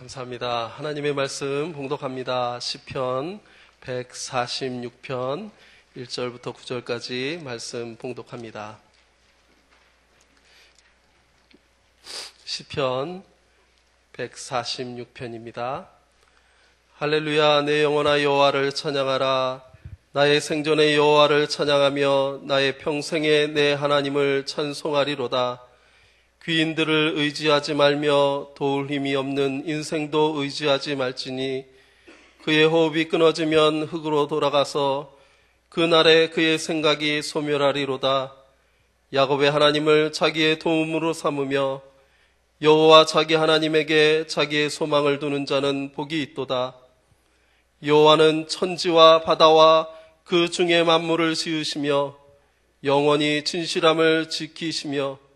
감사합니다. 하나님의 말씀 봉독합니다. 시편 146편 1절부터 9절까지 말씀 봉독합니다. 시편 146편입니다. 할렐루야, 내 영혼아 여호와를 찬양하라. 나의 생전에 여호와를 찬양하며 나의 평생에 내 하나님을 찬송하리로다. 귀인들을 의지하지 말며 도울 힘이 없는 인생도 의지하지 말지니 그의 호흡이 끊어지면 흙으로 돌아가서 그날에 그의 생각이 소멸하리로다. 야곱의 하나님을 자기의 도움으로 삼으며 여호와 자기 하나님에게 자기의 소망을 두는 자는 복이 있도다. 여호와는 천지와 바다와 그 중에 만물을 지으시며 영원히 진실함을 지키시며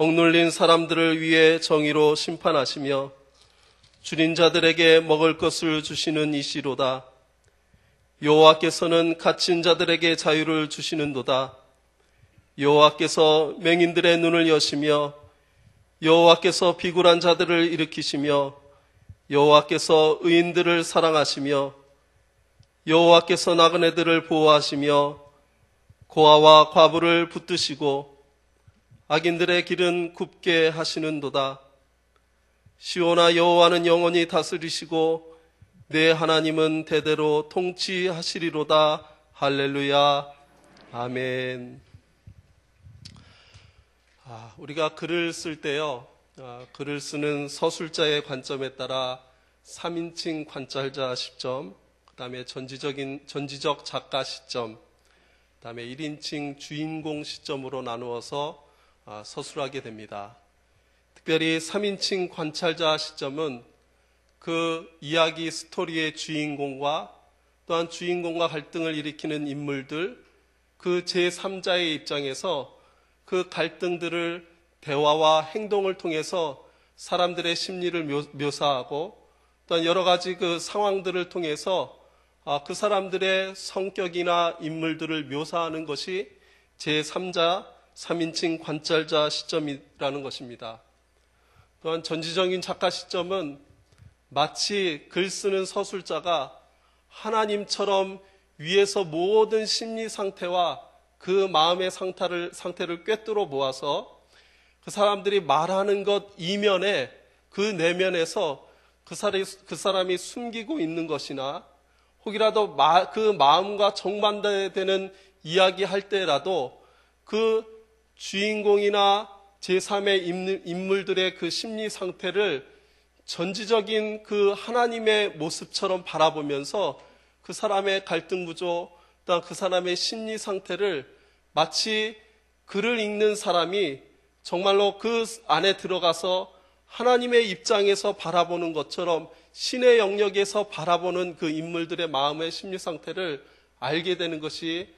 억눌린 사람들을 위해 정의로 심판하시며 줄인 자들에게 먹을 것을 주시는 이시로다. 여호와께서는 갇힌 자들에게 자유를 주시는도다. 여호와께서 맹인들의 눈을 여시며 여호와께서 비굴한 자들을 일으키시며 여호와께서 의인들을 사랑하시며 여호와께서 나그네들을 보호하시며 고아와 과부를 붙드시고 악인들의 길은 굽게 하시는도다. 시온아, 여호와는 영원히 다스리시고 내 하나님은 대대로 통치하시리로다. 할렐루야, 아멘. 우리가 글을 쓸 때요, 글을 쓰는 서술자의 관점에 따라 3인칭 관찰자 시점, 그 다음에 전지적 작가 시점, 그 다음에 1인칭 주인공 시점으로 나누어서 서술하게 됩니다. 특별히 3인칭 관찰자 시점은 그 이야기 스토리의 주인공과 또한 주인공과 갈등을 일으키는 인물들, 그 제3자의 입장에서 그 갈등들을 대화와 행동을 통해서 사람들의 심리를 묘사하고 또한 여러 가지 그 상황들을 통해서 그 사람들의 성격이나 인물들을 묘사하는 것이 제3자 3인칭 관찰자 시점이라는 것입니다. 또한 전지적인 작가 시점은 마치 글 쓰는 서술자가 하나님처럼 위에서 모든 심리 상태와 그 마음의 상태를 꿰뚫어 모아서 그 사람들이 말하는 것 이면에 그 내면에서 그 사람이 숨기고 있는 것이나 혹이라도 그 마음과 정반대되는 이야기할 때라도 그 주인공이나 제3의 인물들의 그 심리 상태를 전지적인 그 하나님의 모습처럼 바라보면서 그 사람의 갈등 구조, 또한 그 사람의 심리 상태를 마치 글을 읽는 사람이 정말로 그 안에 들어가서 하나님의 입장에서 바라보는 것처럼 신의 영역에서 바라보는 그 인물들의 마음의 심리 상태를 알게 되는 것이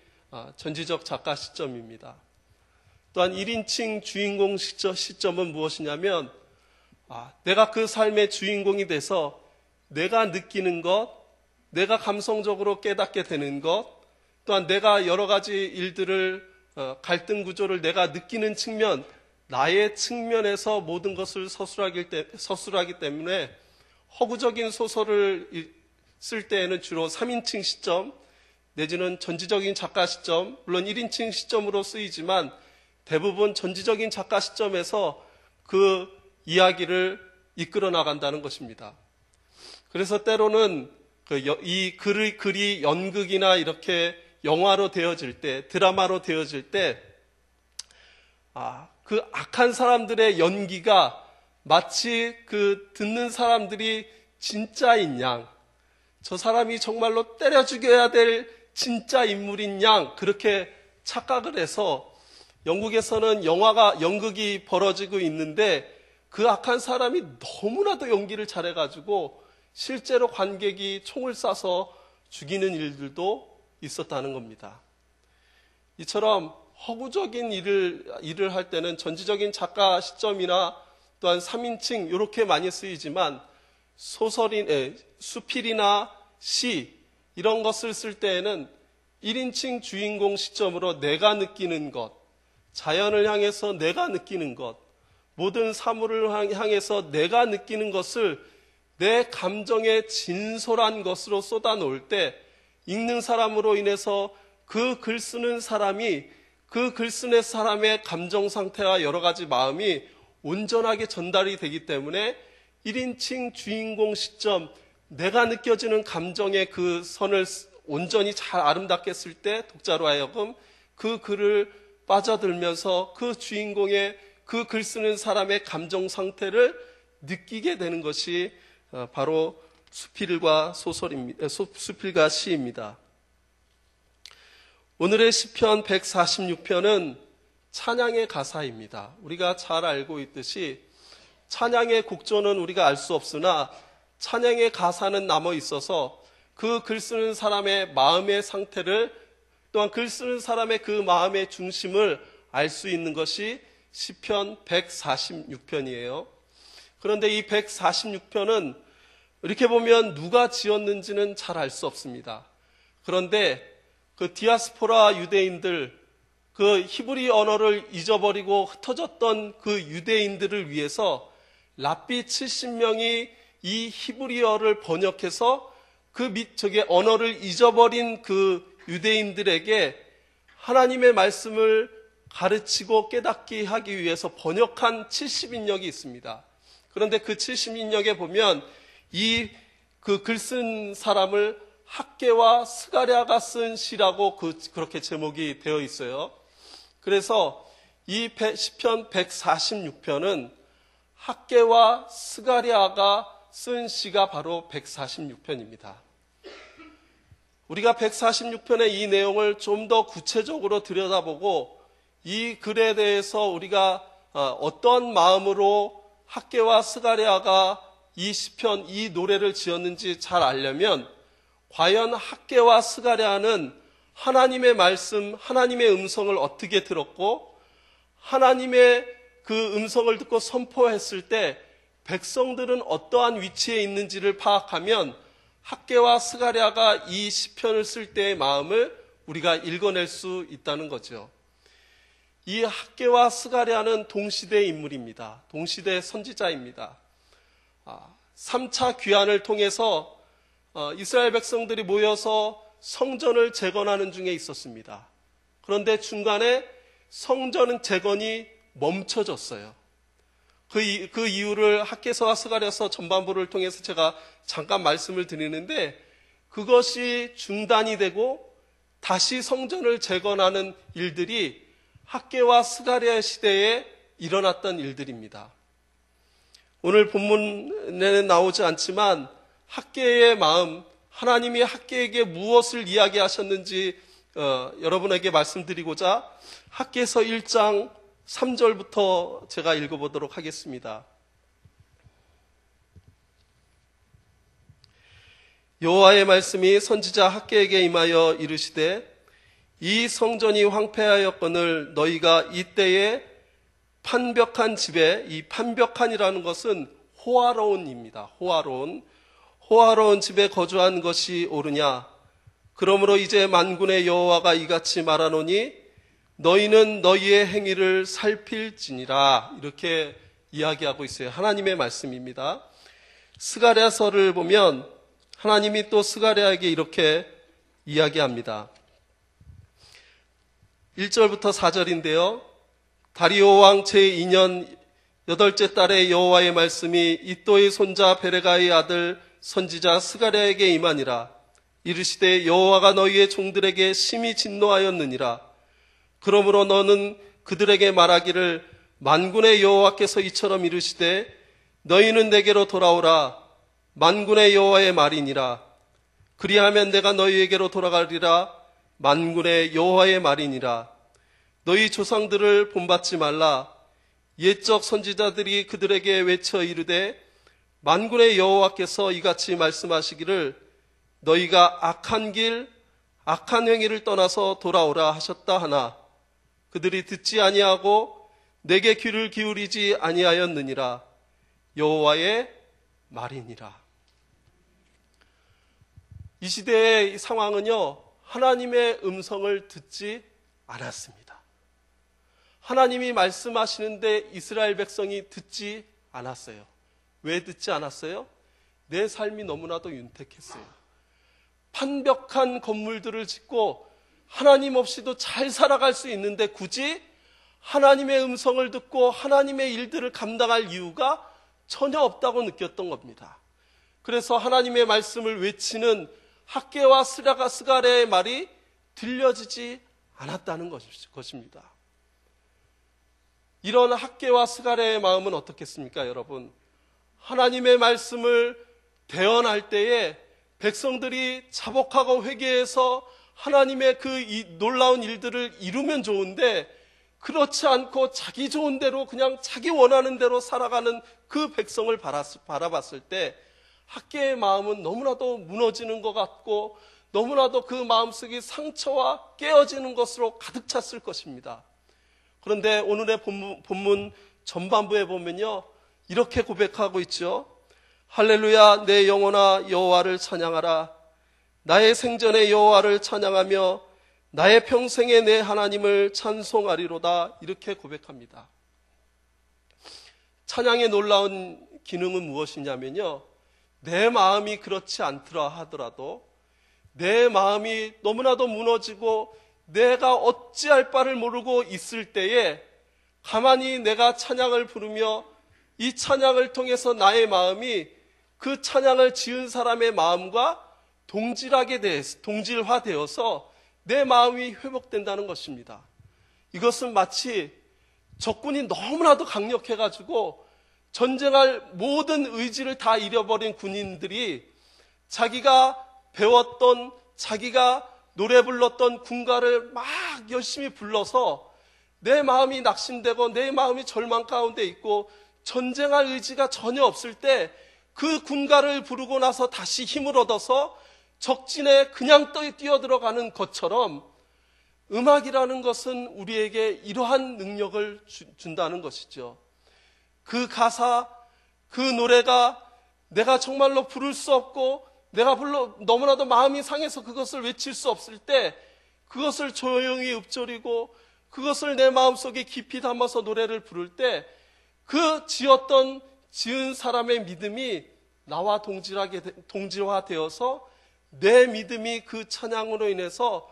전지적 작가 시점입니다. 또한 1인칭 주인공 시점은 무엇이냐면 내가 그 삶의 주인공이 돼서 내가 느끼는 것, 내가 감성적으로 깨닫게 되는 것, 또한 내가 여러 가지 일들을 갈등 구조를 내가 느끼는 측면, 나의 측면에서 모든 것을 서술하기 때문에 허구적인 소설을 쓸 때에는 주로 3인칭 시점 내지는 전지적인 작가 시점, 물론 1인칭 시점으로 쓰이지만 대부분 전지적인 작가 시점에서 그 이야기를 이끌어 나간다는 것입니다. 그래서 때로는 이 글이 연극이나 이렇게 영화로 되어질 때, 드라마로 되어질 때, 그 악한 사람들의 연기가 마치 그 듣는 사람들이 진짜인 양, 저 사람이 정말로 때려 죽여야 될 진짜 인물인 양, 그렇게 착각을 해서 영국에서는 연극이 벌어지고 있는데 그 악한 사람이 너무나도 연기를 잘해가지고 실제로 관객이 총을 쏴서 죽이는 일들도 있었다는 겁니다. 이처럼 허구적인 일을 할 때는 전지적인 작가 시점이나 또한 3인칭 이렇게 많이 쓰이지만 수필이나 시 이런 것을 쓸 때에는 1인칭 주인공 시점으로 내가 느끼는 것, 자연을 향해서 내가 느끼는 것, 모든 사물을 향해서 내가 느끼는 것을 내 감정에 진솔한 것으로 쏟아놓을 때 읽는 사람으로 인해서 그 글 쓰는 사람이 그 글 쓰는 사람의 감정 상태와 여러 가지 마음이 온전하게 전달이 되기 때문에 1인칭 주인공 시점, 내가 느껴지는 감정의 그 선을 온전히 잘 아름답게 쓸 때 독자로 하여금 그 글을 빠져들면서 그 주인공의 그 글 쓰는 사람의 감정 상태를 느끼게 되는 것이 바로 수필과 소설입니다. 수필과 시입니다. 오늘의 시편 146편은 찬양의 가사입니다. 우리가 잘 알고 있듯이 찬양의 곡조는 우리가 알 수 없으나 찬양의 가사는 남아 있어서 그 글 쓰는 사람의 마음의 상태를 또한 글 쓰는 사람의 그 마음의 중심을 알 수 있는 것이 시편 146편이에요. 그런데 이 146편은 이렇게 보면 누가 지었는지는 잘 알 수 없습니다. 그런데 그 디아스포라 유대인들, 그 히브리 언어를 잊어버리고 흩어졌던 그 유대인들을 위해서 랍비 70명이 이 히브리어를 번역해서 그 언어를 잊어버린 그 유대인들에게 하나님의 말씀을 가르치고 깨닫게 하기 위해서 번역한 70인역이 있습니다. 그런데 그 70인역에 보면 그 글 쓴 사람을 학개와 스가랴가 쓴 시라고 그렇게 제목이 되어 있어요. 그래서 이 시편 146편은 학개와 스가랴가 쓴 시가 바로 146편입니다. 우리가 146편의 이 내용을 좀 더 구체적으로 들여다보고 이 글에 대해서 우리가 어떤 마음으로 학개와 스가랴가 이 시편, 이 노래를 지었는지 잘 알려면 과연 학개와 스가랴는 하나님의 말씀, 하나님의 음성을 어떻게 들었고 하나님의 그 음성을 듣고 선포했을 때 백성들은 어떠한 위치에 있는지를 파악하면 학개와 스가랴가 이 시편을 쓸 때의 마음을 우리가 읽어낼 수 있다는 거죠. 이 학개와 스가랴는 동시대 인물입니다. 동시대 선지자입니다. 3차 귀환을 통해서 이스라엘 백성들이 모여서 성전을 재건하는 중에 있었습니다. 그런데 중간에 성전 재건이 멈춰졌어요. 그 이유를 학개서와 스가랴서 전반부를 통해서 제가 잠깐 말씀을 드리는데 그것이 중단이 되고 다시 성전을 재건하는 일들이 학개와 스가랴 시대에 일어났던 일들입니다. 오늘 본문에는 나오지 않지만 학개의 마음, 하나님이 학개에게 무엇을 이야기하셨는지 여러분에게 말씀드리고자 학개서 1장 3절부터 제가 읽어보도록 하겠습니다. 여호와의 말씀이 선지자 학개에게 임하여 이르시되 이 성전이 황폐하였거늘 너희가 이때에 판벽한 집에, 이 판벽한이라는 것은 호화로운입니다. 호화로운 집에 거주한 것이 옳으냐? 그러므로 이제 만군의 여호와가 이같이 말하노니 너희는 너희의 행위를 살필지니라. 이렇게 이야기하고 있어요. 하나님의 말씀입니다. 스가랴서를 보면 하나님이 또 스가랴에게 이렇게 이야기합니다. 1절부터 4절인데요. 다리오 왕 제2년 8째 달에 여호와의 말씀이 이또의 손자 베레가의 아들 선지자 스가랴에게 임하니라. 이르시되 여호와가 너희의 종들에게 심히 진노하였느니라. 그러므로 너는 그들에게 말하기를 만군의 여호와께서 이처럼 이르시되 너희는 내게로 돌아오라. 만군의 여호와의 말이니라. 그리하면 내가 너희에게로 돌아가리라. 만군의 여호와의 말이니라. 너희 조상들을 본받지 말라. 옛적 선지자들이 그들에게 외쳐 이르되 만군의 여호와께서 이같이 말씀하시기를 너희가 악한 길, 악한 행위를 떠나서 돌아오라 하셨다 하나 그들이 듣지 아니하고 내게 귀를 기울이지 아니하였느니라. 여호와의 말이니라. 이 시대의 상황은요, 하나님의 음성을 듣지 않았습니다. 하나님이 말씀하시는데 이스라엘 백성이 듣지 않았어요. 왜 듣지 않았어요? 내 삶이 너무나도 윤택했어요. 판벽한 건물들을 짓고 하나님 없이도 잘 살아갈 수 있는데 굳이 하나님의 음성을 듣고 하나님의 일들을 감당할 이유가 전혀 없다고 느꼈던 겁니다. 그래서 하나님의 말씀을 외치는 학개와 스가랴의 말이 들려지지 않았다는 것입니다. 이런 학개와 스가랴의 마음은 어떻겠습니까, 여러분? 하나님의 말씀을 대언할 때에 백성들이 자복하고 회개해서 하나님의 그 놀라운 일들을 이루면 좋은데, 그렇지 않고 자기 좋은 대로 그냥 자기 원하는 대로 살아가는 그 백성을 바라봤을 때 학개의 마음은 너무나도 무너지는 것 같고 너무나도 그 마음속이 상처와 깨어지는 것으로 가득 찼을 것입니다. 그런데 오늘의 본문 전반부에 보면요, 이렇게 고백하고 있죠. 할렐루야, 내 영혼아 여호와를 찬양하라. 나의 생전에 여호와를 찬양하며 나의 평생에 내 하나님을 찬송하리로다. 이렇게 고백합니다. 찬양의 놀라운 기능은 무엇이냐면요, 내 마음이 그렇지 않더라 하더라도 내 마음이 너무나도 무너지고 내가 어찌할 바를 모르고 있을 때에 가만히 내가 찬양을 부르며 이 찬양을 통해서 나의 마음이 그 찬양을 지은 사람의 마음과 동질화되어서 내 마음이 회복된다는 것입니다. 이것은 마치 적군이 너무나도 강력해가지고 전쟁할 모든 의지를 다 잃어버린 군인들이 자기가 배웠던, 자기가 노래 불렀던 군가를 막 열심히 불러서 내 마음이 낙심되고 내 마음이 절망 가운데 있고 전쟁할 의지가 전혀 없을 때 그 군가를 부르고 나서 다시 힘을 얻어서 적진에 그냥 뛰어들어가는 것처럼 음악이라는 것은 우리에게 이러한 능력을 준다는 것이죠. 그 가사, 그 노래가 내가 정말로 부를 수 없고 내가 너무나도 마음이 상해서 그것을 외칠 수 없을 때 그것을 조용히 읍조리고 그것을 내 마음속에 깊이 담아서 노래를 부를 때 그 지은 사람의 믿음이 나와 동질화되어서 내 믿음이 그 찬양으로 인해서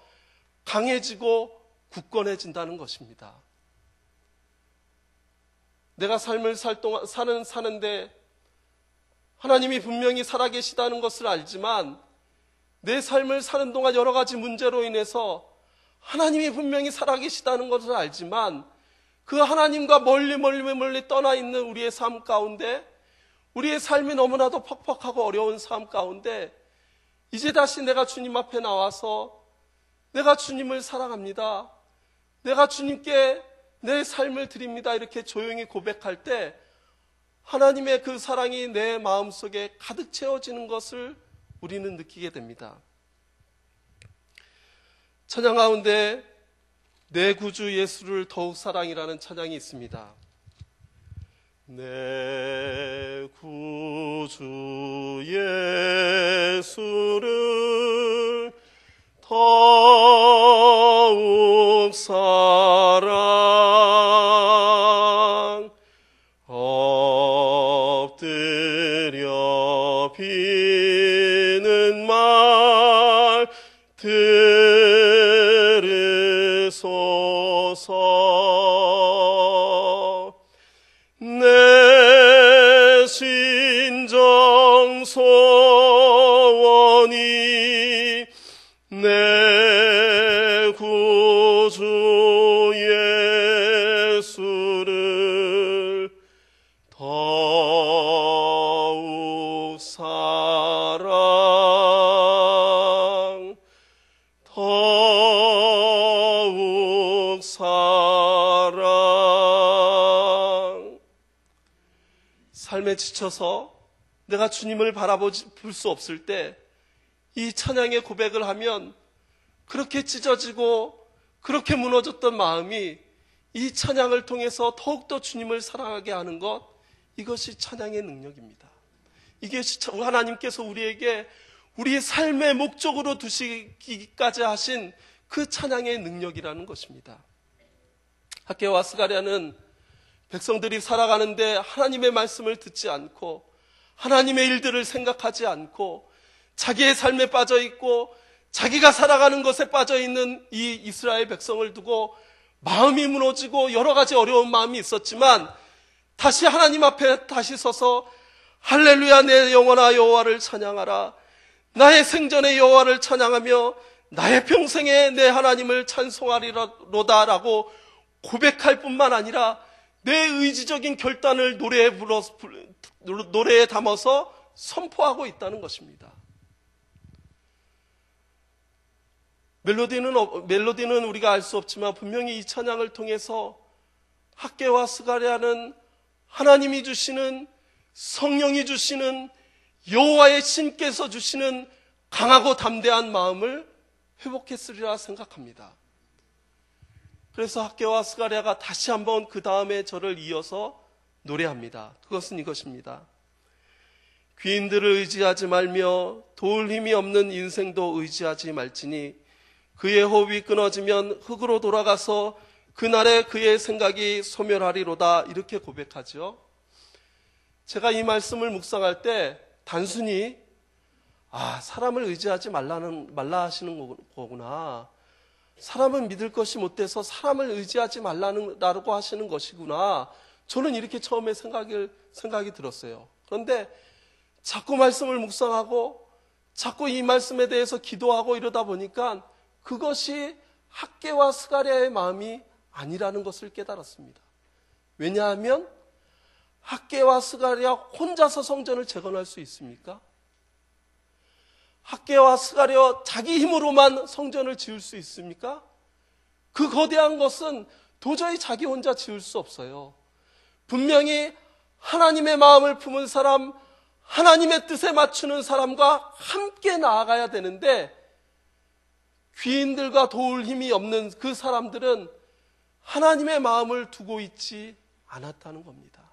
강해지고 굳건해진다는 것입니다. 내가 삶을 사는데 하나님이 분명히 살아계시다는 것을 알지만 내 삶을 사는 동안 여러 가지 문제로 인해서 하나님이 분명히 살아계시다는 것을 알지만 그 하나님과 멀리 떠나 있는 우리의 삶 가운데 우리의 삶이 너무나도 퍽퍽하고 어려운 삶 가운데 이제 다시 내가 주님 앞에 나와서 내가 주님을 사랑합니다. 내가 주님께 내 삶을 드립니다. 이렇게 조용히 고백할 때 하나님의 그 사랑이 내 마음속에 가득 채워지는 것을 우리는 느끼게 됩니다. 찬양 가운데 내 구주 예수를 더욱 사랑이라는 찬양이 있습니다. 내 구주 예수를 더욱 사랑 엎드려 비는 말 들으소서. 내 심정 소원이 내 구주 예수를 더욱 사랑 더욱 사랑. 삶에 지쳐서 내가 주님을 바라볼 수 없을 때 이 찬양의 고백을 하면 그렇게 찢어지고 그렇게 무너졌던 마음이 이 찬양을 통해서 더욱더 주님을 사랑하게 하는 것, 이것이 찬양의 능력입니다. 이게 하나님께서 우리에게 우리의 삶의 목적으로 두시기까지 하신 그 찬양의 능력이라는 것입니다. 학개와 스가랴는 백성들이 살아가는데 하나님의 말씀을 듣지 않고 하나님의 일들을 생각하지 않고 자기의 삶에 빠져 있고 자기가 살아가는 것에 빠져 있는 이 이스라엘 백성을 두고 마음이 무너지고 여러 가지 어려운 마음이 있었지만 다시 하나님 앞에 다시 서서 할렐루야 내 영혼아 여호와를 찬양하라, 나의 생전의 여호와를 찬양하며 나의 평생에 내 하나님을 찬송하리로다라고 고백할 뿐만 아니라 내 의지적인 결단을 노래에 담아서 선포하고 있다는 것입니다. 멜로디는 우리가 알 수 없지만 분명히 이 찬양을 통해서 학개와 스가랴는 하나님이 주시는, 성령이 주시는, 여호와의 신께서 주시는 강하고 담대한 마음을 회복했으리라 생각합니다. 그래서 학개와 스가랴가 다시 한번 그 다음에 저를 이어서 노래합니다. 그것은 이것입니다. 귀인들을 의지하지 말며 도울 힘이 없는 인생도 의지하지 말지니 그의 호흡이 끊어지면 흙으로 돌아가서 그날에 그의 생각이 소멸하리로다, 이렇게 고백하죠. 제가 이 말씀을 묵상할 때 단순히 사람을 의지하지 말라 하시는 거구나, 사람은 믿을 것이 못돼서 사람을 의지하지 말라고 하시는 것이구나, 저는 이렇게 처음에 생각이 들었어요. 그런데 자꾸 말씀을 묵상하고 자꾸 이 말씀에 대해서 기도하고 이러다 보니까 그것이 학개와 스가랴의 마음이 아니라는 것을 깨달았습니다. 왜냐하면 학개와 스가랴 혼자서 성전을 재건할 수 있습니까? 학개와 스가랴 자기 힘으로만 성전을 지을 수 있습니까? 그 거대한 것은 도저히 자기 혼자 지을 수 없어요. 분명히 하나님의 마음을 품은 사람, 하나님의 뜻에 맞추는 사람과 함께 나아가야 되는데 귀인들과 도울 힘이 없는 그 사람들은 하나님의 마음을 두고 있지 않았다는 겁니다.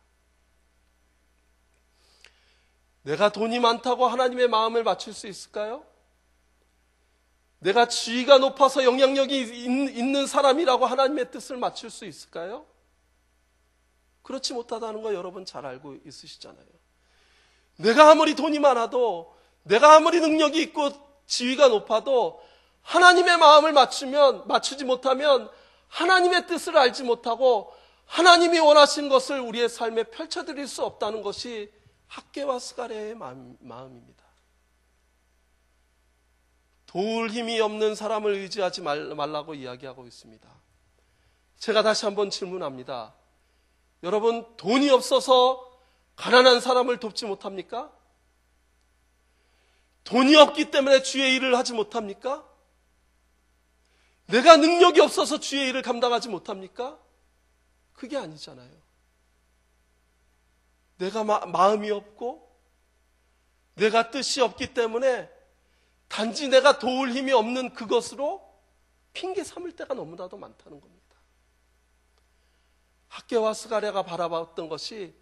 내가 돈이 많다고 하나님의 마음을 맞출 수 있을까요? 내가 지위가 높아서 영향력이 있는 사람이라고 하나님의 뜻을 맞출 수 있을까요? 그렇지 못하다는 거 여러분 잘 알고 있으시잖아요. 내가 아무리 돈이 많아도, 내가 아무리 능력이 있고 지위가 높아도 하나님의 마음을 맞추지 못하면 하나님의 뜻을 알지 못하고 하나님이 원하신 것을 우리의 삶에 펼쳐드릴 수 없다는 것이 학개와 스가랴의 마음입니다. 도울 힘이 없는 사람을 의지하지 말라고 이야기하고 있습니다. 제가 다시 한번 질문합니다. 여러분, 돈이 없어서 가난한 사람을 돕지 못합니까? 돈이 없기 때문에 주의 일을 하지 못합니까? 내가 능력이 없어서 주의 일을 감당하지 못합니까? 그게 아니잖아요. 내가 마음이 없고 내가 뜻이 없기 때문에 단지 내가 도울 힘이 없는 그것으로 핑계 삼을 때가 너무나도 많다는 겁니다. 학개와 스가랴가 바라봤던 것이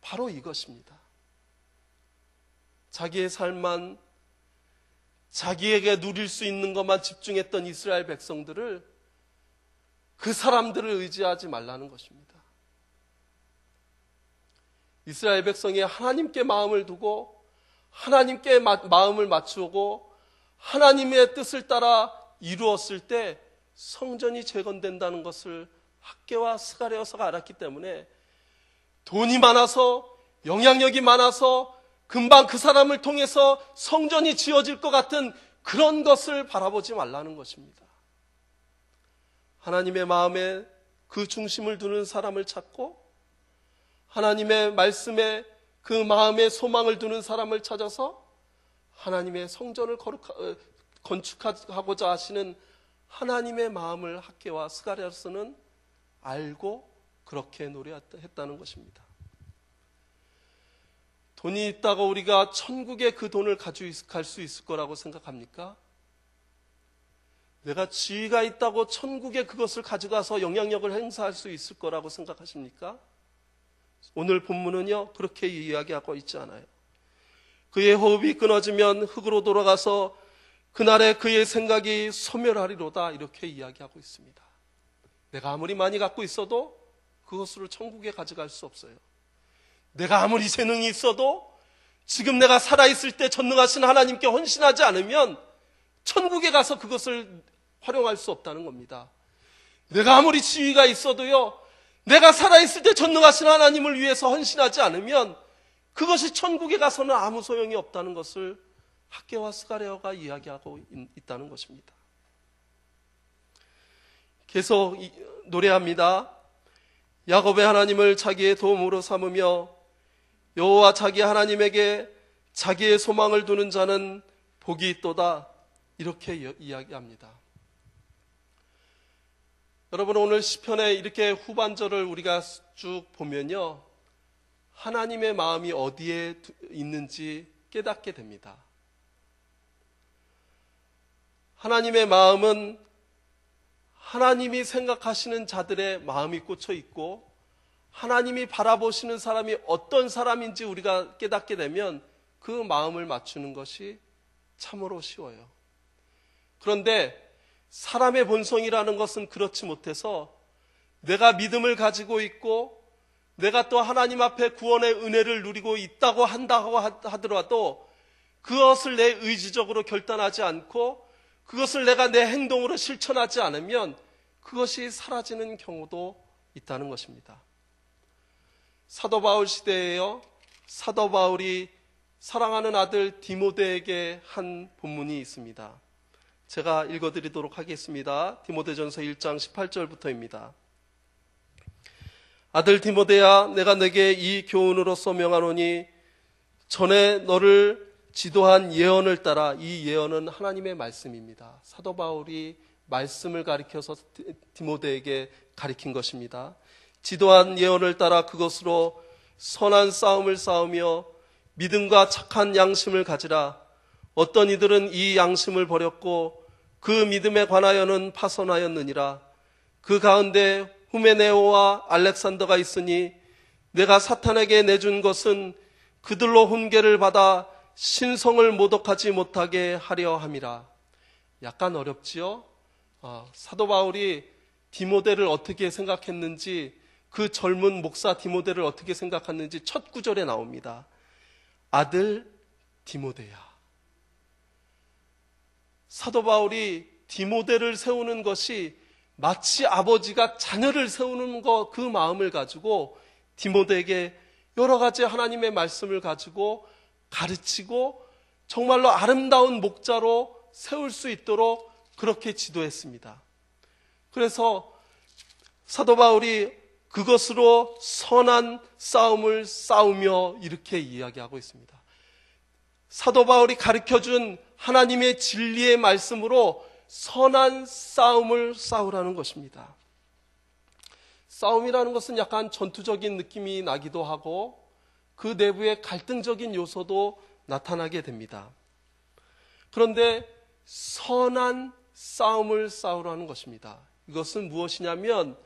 바로 이것입니다. 자기의 삶만, 자기에게 누릴 수 있는 것만 집중했던 이스라엘 백성들을, 그 사람들을 의지하지 말라는 것입니다. 이스라엘 백성이 하나님께 마음을 두고 하나님께 마음을 맞추고 하나님의 뜻을 따라 이루었을 때 성전이 재건된다는 것을 학개와 스가랴서가 알았기 때문에 돈이 많아서, 영향력이 많아서 금방 그 사람을 통해서 성전이 지어질 것 같은 그런 것을 바라보지 말라는 것입니다. 하나님의 마음에 그 중심을 두는 사람을 찾고 하나님의 말씀에 그 마음에 소망을 두는 사람을 찾아서 하나님의 성전을 건축하고자 하시는 하나님의 마음을 학개와 스가랴서는 알고 그렇게 노래했다는 것입니다. 돈이 있다고 우리가 천국에 그 돈을 가지고 갈 수 있을 거라고 생각합니까? 내가 지위가 있다고 천국에 그것을 가져가서 영향력을 행사할 수 있을 거라고 생각하십니까? 오늘 본문은요, 그렇게 이야기하고 있지 않아요. 그의 호흡이 끊어지면 흙으로 돌아가서 그날에 그의 생각이 소멸하리로다, 이렇게 이야기하고 있습니다. 내가 아무리 많이 갖고 있어도 그것으로 천국에 가져갈 수 없어요. 내가 아무리 재능이 있어도 지금 내가 살아있을 때 전능하신 하나님께 헌신하지 않으면 천국에 가서 그것을 활용할 수 없다는 겁니다. 내가 아무리 지위가 있어도요, 내가 살아있을 때 전능하신 하나님을 위해서 헌신하지 않으면 그것이 천국에 가서는 아무 소용이 없다는 것을 학개와 스가랴가 이야기하고 있다는 것입니다. 계속 노래합니다. 야곱의 하나님을 자기의 도움으로 삼으며 여호와 자기 하나님에게 자기의 소망을 두는 자는 복이 있도다. 이렇게 이야기합니다. 여러분, 오늘 시편에 이렇게 후반절을 우리가 쭉 보면요, 하나님의 마음이 어디에 있는지 깨닫게 됩니다. 하나님의 마음은 하나님이 생각하시는 자들의 마음이 꽂혀 있고, 하나님이 바라보시는 사람이 어떤 사람인지 우리가 깨닫게 되면 그 마음을 맞추는 것이 참으로 쉬워요. 그런데 사람의 본성이라는 것은 그렇지 못해서 내가 믿음을 가지고 있고 내가 또 하나님 앞에 구원의 은혜를 누리고 있다고 한다고 하더라도 그것을 내 의지적으로 결단하지 않고 그것을 내가 내 행동으로 실천하지 않으면 그것이 사라지는 경우도 있다는 것입니다. 사도 바울 시대에요, 사도 바울이 사랑하는 아들 디모데에게 한 본문이 있습니다. 제가 읽어드리도록 하겠습니다. 디모데전서 1장 18절부터입니다. 아들 디모데야, 내가 내게 이 교훈으로서 명하노니 전에 너를 지도한 예언을 따라. 이 예언은 하나님의 말씀입니다. 사도 바울이 말씀을 가리켜서 디모데에게 가리킨 것입니다. 지도한 예언을 따라 그것으로 선한 싸움을 싸우며 믿음과 착한 양심을 가지라. 어떤 이들은 이 양심을 버렸고 그 믿음에 관하여는 파손하였느니라. 그 가운데 후메네오와 알렉산더가 있으니 내가 사탄에게 내준 것은 그들로 훈계를 받아 신성을 모독하지 못하게 하려 함이라. 약간 어렵지요? 사도 바울이 디모데를 어떻게 생각했는지, 그 젊은 목사 디모데를 어떻게 생각했는지 첫 구절에 나옵니다. 아들 디모데야. 사도 바울이 디모데를 세우는 것이 마치 아버지가 자녀를 세우는 그 마음을 가지고 디모데에게 여러 가지 하나님의 말씀을 가지고 가르치고 정말로 아름다운 목자로 세울 수 있도록 그렇게 지도했습니다. 그래서 사도 바울이 그것으로 선한 싸움을 싸우며 이렇게 이야기하고 있습니다. 사도 바울이 가르쳐준 하나님의 진리의 말씀으로 선한 싸움을 싸우라는 것입니다. 싸움이라는 것은 약간 전투적인 느낌이 나기도 하고 그 내부에 갈등적인 요소도 나타나게 됩니다. 그런데 선한 싸움을 싸우라는 것입니다. 이것은 무엇이냐면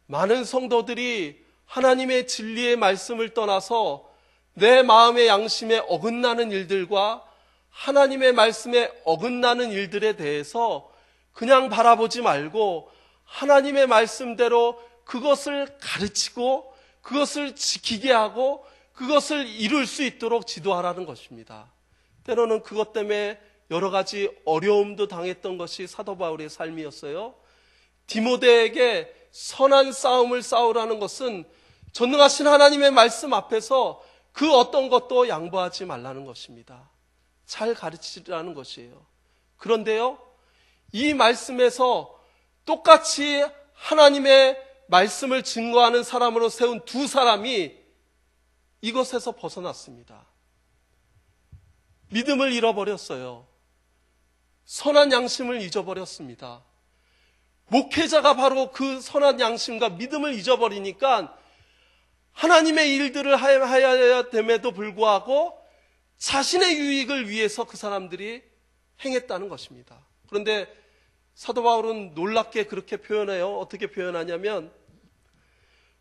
많은 성도들이 하나님의 진리의 말씀을 떠나서 내 마음의 양심에 어긋나는 일들과 하나님의 말씀에 어긋나는 일들에 대해서 그냥 바라보지 말고 하나님의 말씀대로 그것을 가르치고 그것을 지키게 하고 그것을 이룰 수 있도록 지도하라는 것입니다. 때로는 그것 때문에 여러 가지 어려움도 당했던 것이 사도 바울의 삶이었어요. 디모데에게 선한 싸움을 싸우라는 것은 전능하신 하나님의 말씀 앞에서 그 어떤 것도 양보하지 말라는 것입니다. 잘 가르치라는 것이에요. 그런데요, 이 말씀에서 똑같이 하나님의 말씀을 증거하는 사람으로 세운 두 사람이 이것에서 벗어났습니다. 믿음을 잃어버렸어요. 선한 양심을 잊어버렸습니다. 목회자가 바로 그 선한 양심과 믿음을 잊어버리니까 하나님의 일들을 하여야 됨에도 불구하고 자신의 유익을 위해서 그 사람들이 행했다는 것입니다. 그런데 사도 바울은 놀랍게 그렇게 표현해요. 어떻게 표현하냐면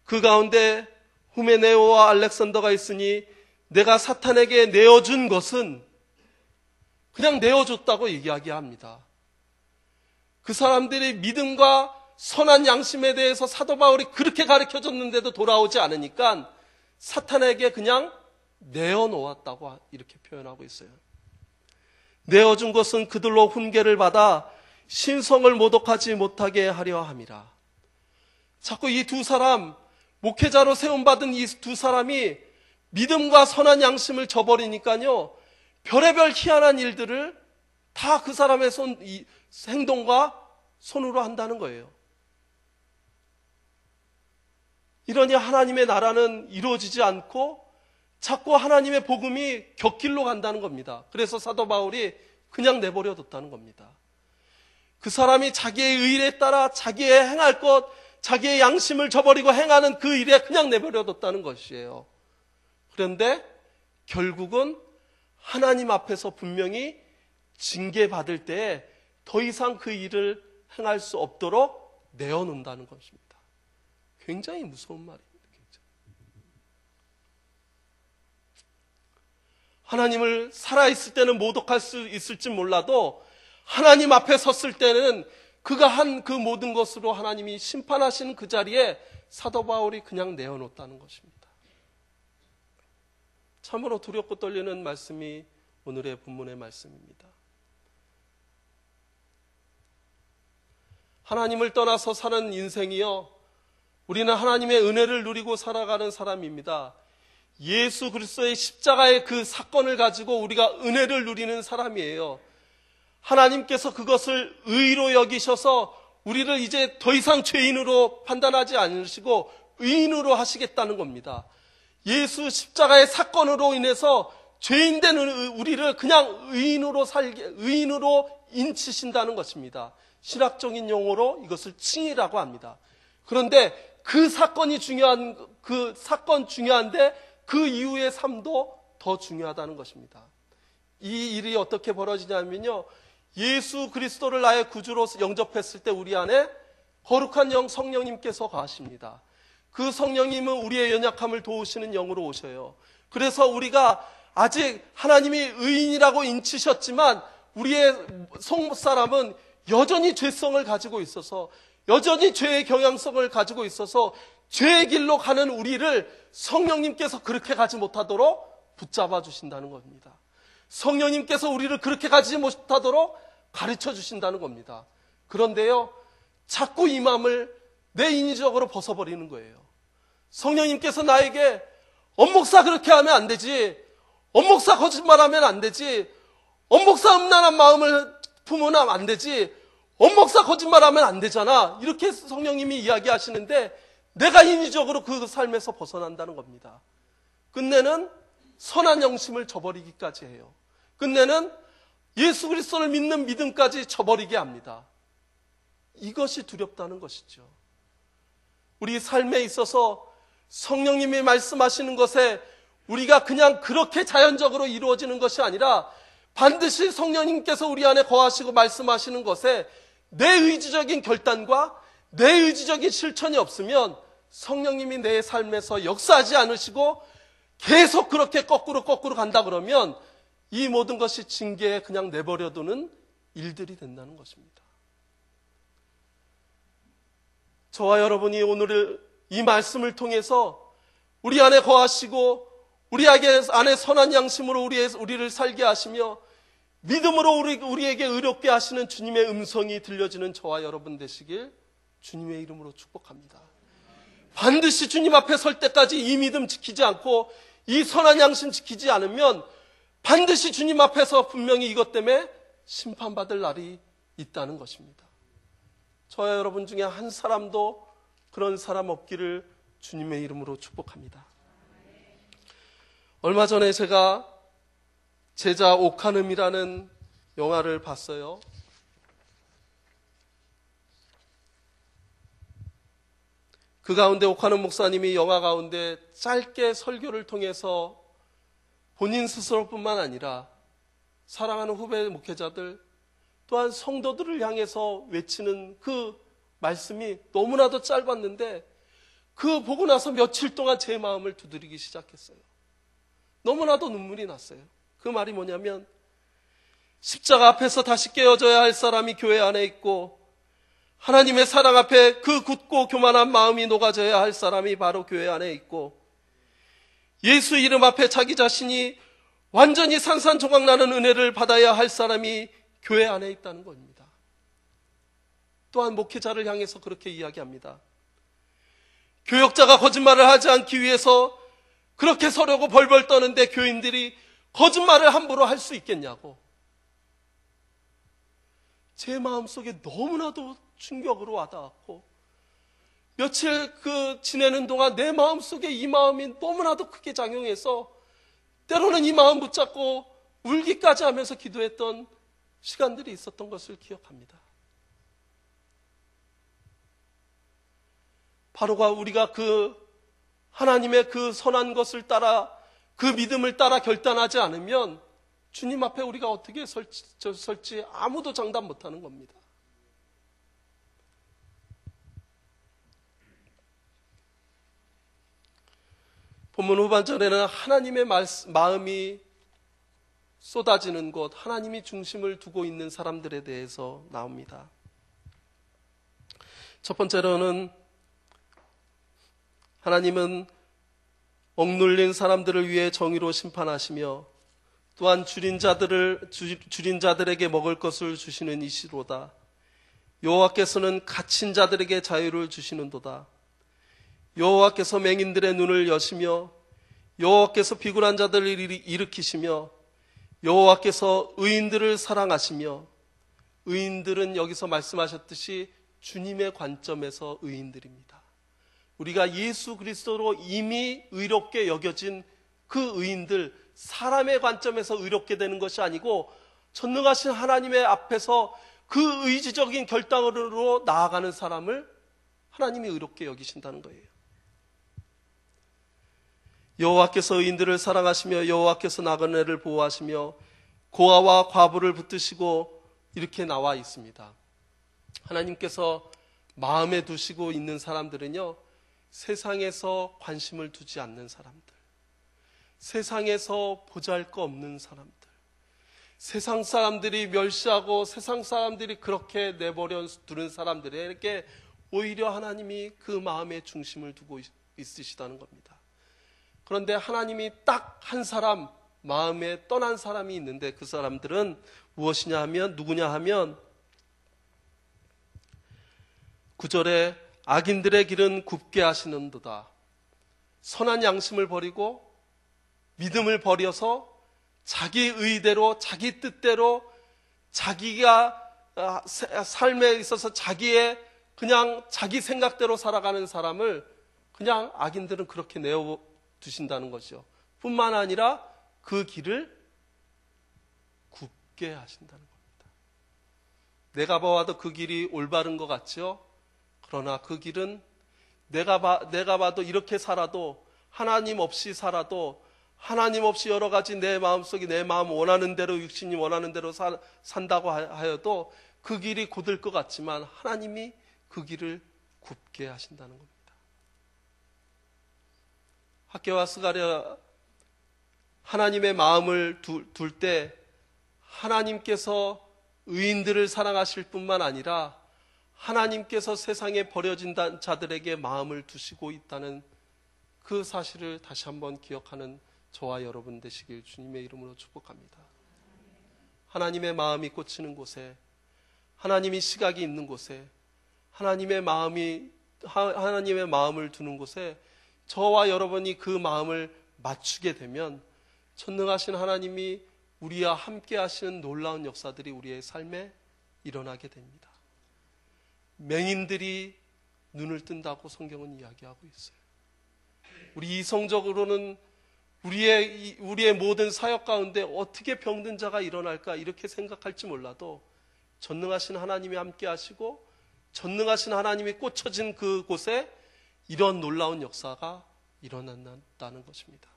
그 가운데 후메네오와 알렉산더가 있으니 내가 사탄에게 내어준 것은 그냥 내어줬다고 이야기합니다. 그 사람들이 믿음과 선한 양심에 대해서 사도 바울이 그렇게 가르쳐줬는데도 돌아오지 않으니까 사탄에게 그냥 내어놓았다고 이렇게 표현하고 있어요. 내어준 것은 그들로 훈계를 받아 신성을 모독하지 못하게 하려 함이라. 자꾸 이 두 사람, 목회자로 세움받은 이 두 사람이 믿음과 선한 양심을 저버리니까요, 별의별 희한한 일들을 다 그 사람의 행동과 손으로 한다는 거예요. 이러니 하나님의 나라는 이루어지지 않고 자꾸 하나님의 복음이 곁길로 간다는 겁니다. 그래서 사도 바울이 그냥 내버려 뒀다는 겁니다. 그 사람이 자기의 의에 따라 자기의 행할 것, 자기의 양심을 저버리고 행하는 그 일에 그냥 내버려 뒀다는 것이에요. 그런데 결국은 하나님 앞에서 분명히 징계받을 때에 더 이상 그 일을 행할 수 없도록 내어놓는다는 것입니다. 굉장히 무서운 말입니다. 하나님을 살아있을 때는 모독할 수 있을지 몰라도 하나님 앞에 섰을 때는 그가 한 그 모든 것으로 하나님이 심판하시는 그 자리에 사도 바울이 그냥 내어놓았다는 것입니다. 참으로 두렵고 떨리는 말씀이 오늘의 본문의 말씀입니다. 하나님을 떠나서 사는 인생이요, 우리는 하나님의 은혜를 누리고 살아가는 사람입니다. 예수 그리스도의 십자가의 그 사건을 가지고 우리가 은혜를 누리는 사람이에요. 하나님께서 그것을 의로 여기셔서 우리를 이제 더 이상 죄인으로 판단하지 않으시고 의인으로 하시겠다는 겁니다. 예수 십자가의 사건으로 인해서 죄인된 우리를 그냥 의인으로 인치신다는 것입니다. 신학적인 용어로 이것을 칭의라고 합니다. 그런데 그 사건이 중요한데 그 이후의 삶도 더 중요하다는 것입니다. 이 일이 어떻게 벌어지냐면요, 예수 그리스도를 나의 구주로 영접했을 때 우리 안에 거룩한 영 성령님께서 거하십니다. 그 성령님은 우리의 연약함을 도우시는 영으로 오셔요. 그래서 우리가 아직 하나님이 의인이라고 인치셨지만 우리의 속사람은 여전히 죄성을 가지고 있어서, 여전히 죄의 경향성을 가지고 있어서 죄의 길로 가는 우리를 성령님께서 그렇게 가지 못하도록 붙잡아 주신다는 겁니다. 성령님께서 우리를 그렇게 가지 못하도록 가르쳐 주신다는 겁니다. 그런데요, 자꾸 이 마음을 내 인위적으로 벗어버리는 거예요. 성령님께서 나에게 엄목사 그렇게 하면 안 되지, 엄목사 거짓말하면 안 되지, 엄목사 음란한 마음을 품으면 안 되지, 엄목사 거짓말하면 안 되잖아, 이렇게 성령님이 이야기하시는데 내가 인위적으로 그 삶에서 벗어난다는 겁니다. 끝내는 선한 영심을 저버리기까지 해요. 끝내는 예수 그리스도를 믿는 믿음까지 저버리게 합니다. 이것이 두렵다는 것이죠. 우리 삶에 있어서 성령님이 말씀하시는 것에 우리가 그냥 그렇게 자연적으로 이루어지는 것이 아니라 반드시 성령님께서 우리 안에 거하시고 말씀하시는 것에 내 의지적인 결단과 내 의지적인 실천이 없으면 성령님이 내 삶에서 역사하지 않으시고 계속 그렇게 거꾸로 간다 그러면 이 모든 것이 징계에 그냥 내버려두는 일들이 된다는 것입니다. 저와 여러분이 오늘 이 말씀을 통해서 우리 안에 거하시고 우리 안에 선한 양심으로 우리를 살게 하시며 믿음으로 우리에게 의롭게 하시는 주님의 음성이 들려지는 저와 여러분 되시길 주님의 이름으로 축복합니다. 반드시 주님 앞에 설 때까지 이 믿음 지키지 않고 이 선한 양심 지키지 않으면 반드시 주님 앞에서 분명히 이것 때문에 심판받을 날이 있다는 것입니다. 저와 여러분 중에 한 사람도 그런 사람 없기를 주님의 이름으로 축복합니다. 얼마 전에 제가 제자 오카눔이라는 영화를 봤어요. 그 가운데 오카눔 목사님이 영화 가운데 짧게 설교를 통해서 본인 스스로뿐만 아니라 사랑하는 후배 목회자들 또한 성도들을 향해서 외치는 그 말씀이 너무나도 짧았는데 그 보고 나서 며칠 동안 제 마음을 두드리기 시작했어요. 너무나도 눈물이 났어요. 그 말이 뭐냐면 십자가 앞에서 다시 깨어져야 할 사람이 교회 안에 있고 하나님의 사랑 앞에 그 굳고 교만한 마음이 녹아져야 할 사람이 바로 교회 안에 있고 예수 이름 앞에 자기 자신이 완전히 산산조각나는 은혜를 받아야 할 사람이 교회 안에 있다는 겁니다. 또한 목회자를 향해서 그렇게 이야기합니다. 교역자가 거짓말을 하지 않기 위해서 그렇게 서려고 벌벌 떠는데 교인들이 거짓말을 함부로 할 수 있겠냐고. 제 마음속에 너무나도 충격으로 와닿았고, 며칠 지내는 동안 내 마음속에 이 마음이 너무나도 크게 작용해서 때로는 이 마음 붙잡고 울기까지 하면서 기도했던 시간들이 있었던 것을 기억합니다. 바로가 우리가 하나님의 그 선한 것을 따라, 그 믿음을 따라 결단하지 않으면 주님 앞에 우리가 어떻게 설지 아무도 장담 못하는 겁니다. 본문 후반절에는 하나님의 마음이 쏟아지는 곳, 하나님이 중심을 두고 있는 사람들에 대해서 나옵니다. 첫 번째로는 하나님은 억눌린 사람들을 위해 정의로 심판하시며 또한 줄인 자들에게 먹을 것을 주시는 이시로다. 여호와께서는 갇힌 자들에게 자유를 주시는도다. 여호와께서 맹인들의 눈을 여시며 여호와께서 비굴한 자들을 일으키시며 여호와께서 의인들을 사랑하시며, 의인들은 여기서 말씀하셨듯이 주님의 관점에서 의인들입니다. 우리가 예수 그리스도로 이미 의롭게 여겨진 그 의인들, 사람의 관점에서 의롭게 되는 것이 아니고 전능하신 하나님의 앞에서 그 의지적인 결단으로 나아가는 사람을 하나님이 의롭게 여기신다는 거예요. 여호와께서 의인들을 사랑하시며 여호와께서 나그네를 보호하시며 고아와 과부를 붙드시고, 이렇게 나와 있습니다. 하나님께서 마음에 두시고 있는 사람들은요, 세상에서 관심을 두지 않는 사람들, 세상에서 보잘것없는 사람들, 세상 사람들이 멸시하고 세상 사람들이 그렇게 내버려 두는 사람들에게 오히려 하나님이 그 마음의 중심을 두고 있으시다는 겁니다. 그런데 하나님이 딱 한 사람, 마음에 떠난 사람이 있는데 그 사람들은 무엇이냐 하면, 누구냐 하면 9절에 악인들의 길은 굽게 하시는도다. 선한 양심을 버리고 믿음을 버려서 자기 의대로, 자기 뜻대로, 자기가 삶에 있어서 그냥 자기 생각대로 살아가는 사람을 그냥 악인들은 그렇게 내어 두신다는 것이죠. 뿐만 아니라 그 길을 굽게 하신다는 겁니다. 내가 봐도 그 길이 올바른 것 같죠? 그러나 그 길은 내가 봐도 이렇게 살아도, 하나님 없이 살아도, 하나님 없이 여러 가지 내 마음속에 내 마음 원하는 대로, 육신이 원하는 대로 산다고 하여도 그 길이 곧을 것 같지만 하나님이 그 길을 굽게 하신다는 겁니다. 학개와 스가랴, 하나님의 마음을 둘 때 하나님께서 의인들을 사랑하실 뿐만 아니라 하나님께서 세상에 버려진 자들에게 마음을 두시고 있다는 그 사실을 다시 한번 기억하는 저와 여러분 되시길 주님의 이름으로 축복합니다. 하나님의 마음이 꽂히는 곳에, 하나님이 시각이 있는 곳에, 하나님의 마음을 두는 곳에 저와 여러분이 그 마음을 맞추게 되면 전능하신 하나님이 우리와 함께 하시는 놀라운 역사들이 우리의 삶에 일어나게 됩니다. 맹인들이 눈을 뜬다고 성경은 이야기하고 있어요. 우리 이성적으로는 우리의 모든 사역 가운데 어떻게 병든 자가 일어날까 이렇게 생각할지 몰라도 전능하신 하나님이 함께 하시고 전능하신 하나님이 꽂혀진 그곳에 이런 놀라운 역사가 일어난다는 것입니다.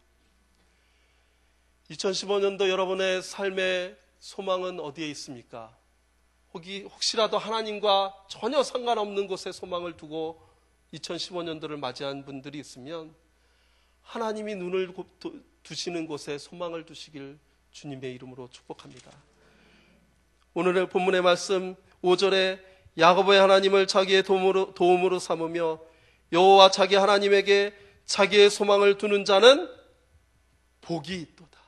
2015년도 여러분의 삶의 소망은 어디에 있습니까? 혹시라도 하나님과 전혀 상관없는 곳에 소망을 두고 2015년도를 맞이한 분들이 있으면 하나님이 눈을 두시는 곳에 소망을 두시길 주님의 이름으로 축복합니다. 오늘의 본문의 말씀 5절에 야곱의 하나님을 자기의 도움으로 삼으며 여호와 자기 하나님에게 자기의 소망을 두는 자는 복이 있도다.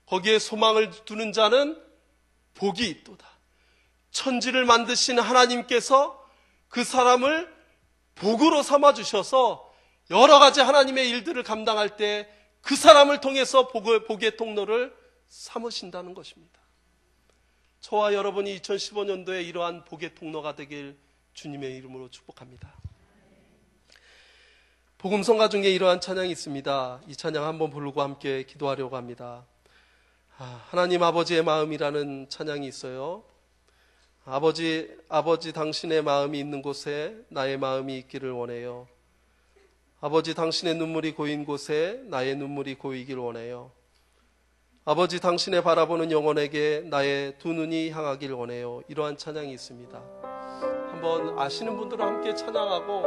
거기에 소망을 두는 자는 복이 있도다. 천지를 만드신 하나님께서 그 사람을 복으로 삼아주셔서 여러 가지 하나님의 일들을 감당할 때 그 사람을 통해서 복의 통로를 삼으신다는 것입니다. 저와 여러분이 2015년도에 이러한 복의 통로가 되길 주님의 이름으로 축복합니다. 복음성가 중에 이러한 찬양이 있습니다. 이 찬양 한번 부르고 함께 기도하려고 합니다. 하나님 아버지의 마음이라는 찬양이 있어요. 아버지 당신의 마음이 있는 곳에 나의 마음이 있기를 원해요. 아버지 당신의 눈물이 고인 곳에 나의 눈물이 고이길 원해요. 아버지 당신의 바라보는 영혼에게 나의 두 눈이 향하길 원해요. 이러한 찬양이 있습니다. 한번 아시는 분들은 함께 찬양하고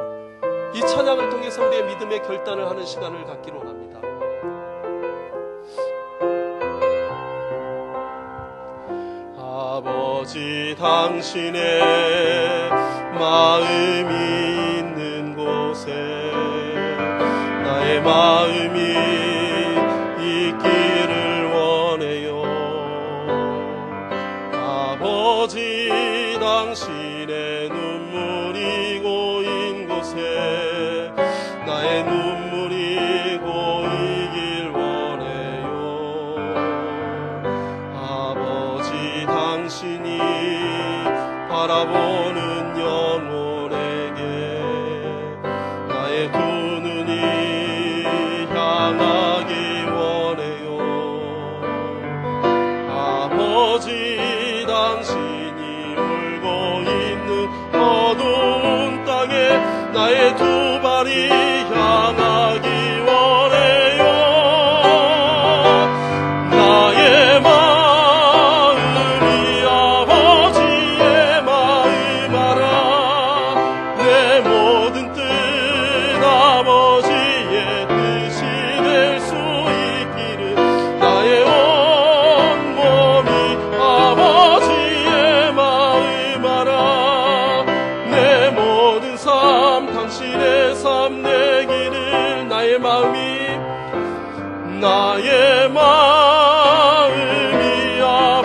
이 찬양을 통해서 우리의 믿음의 결단을 하는 시간을 갖기를 원합니다. 아버지 당신의 마음이 있는 곳에 나의 마음이 있기를 원해요. 아버지 당신의 눈물이 고인 곳에 나의 눈물이 고이길 원해요. 아버지 당신이 바라보는 영혼에게 나의 두 눈이 향하기 원해요. 아버지 당신이 울고 있는 어두운 땅에 나의 두 발이 향하기 원해요. 나의 마음이 아버지의 마음 알아. 내 모든 뜻 아버지의 뜻이 될 수 있기를 나의 온 몸이 아버지의 마음 알아. 내 모든 삶 당신의 삶 되기를 나의 마음이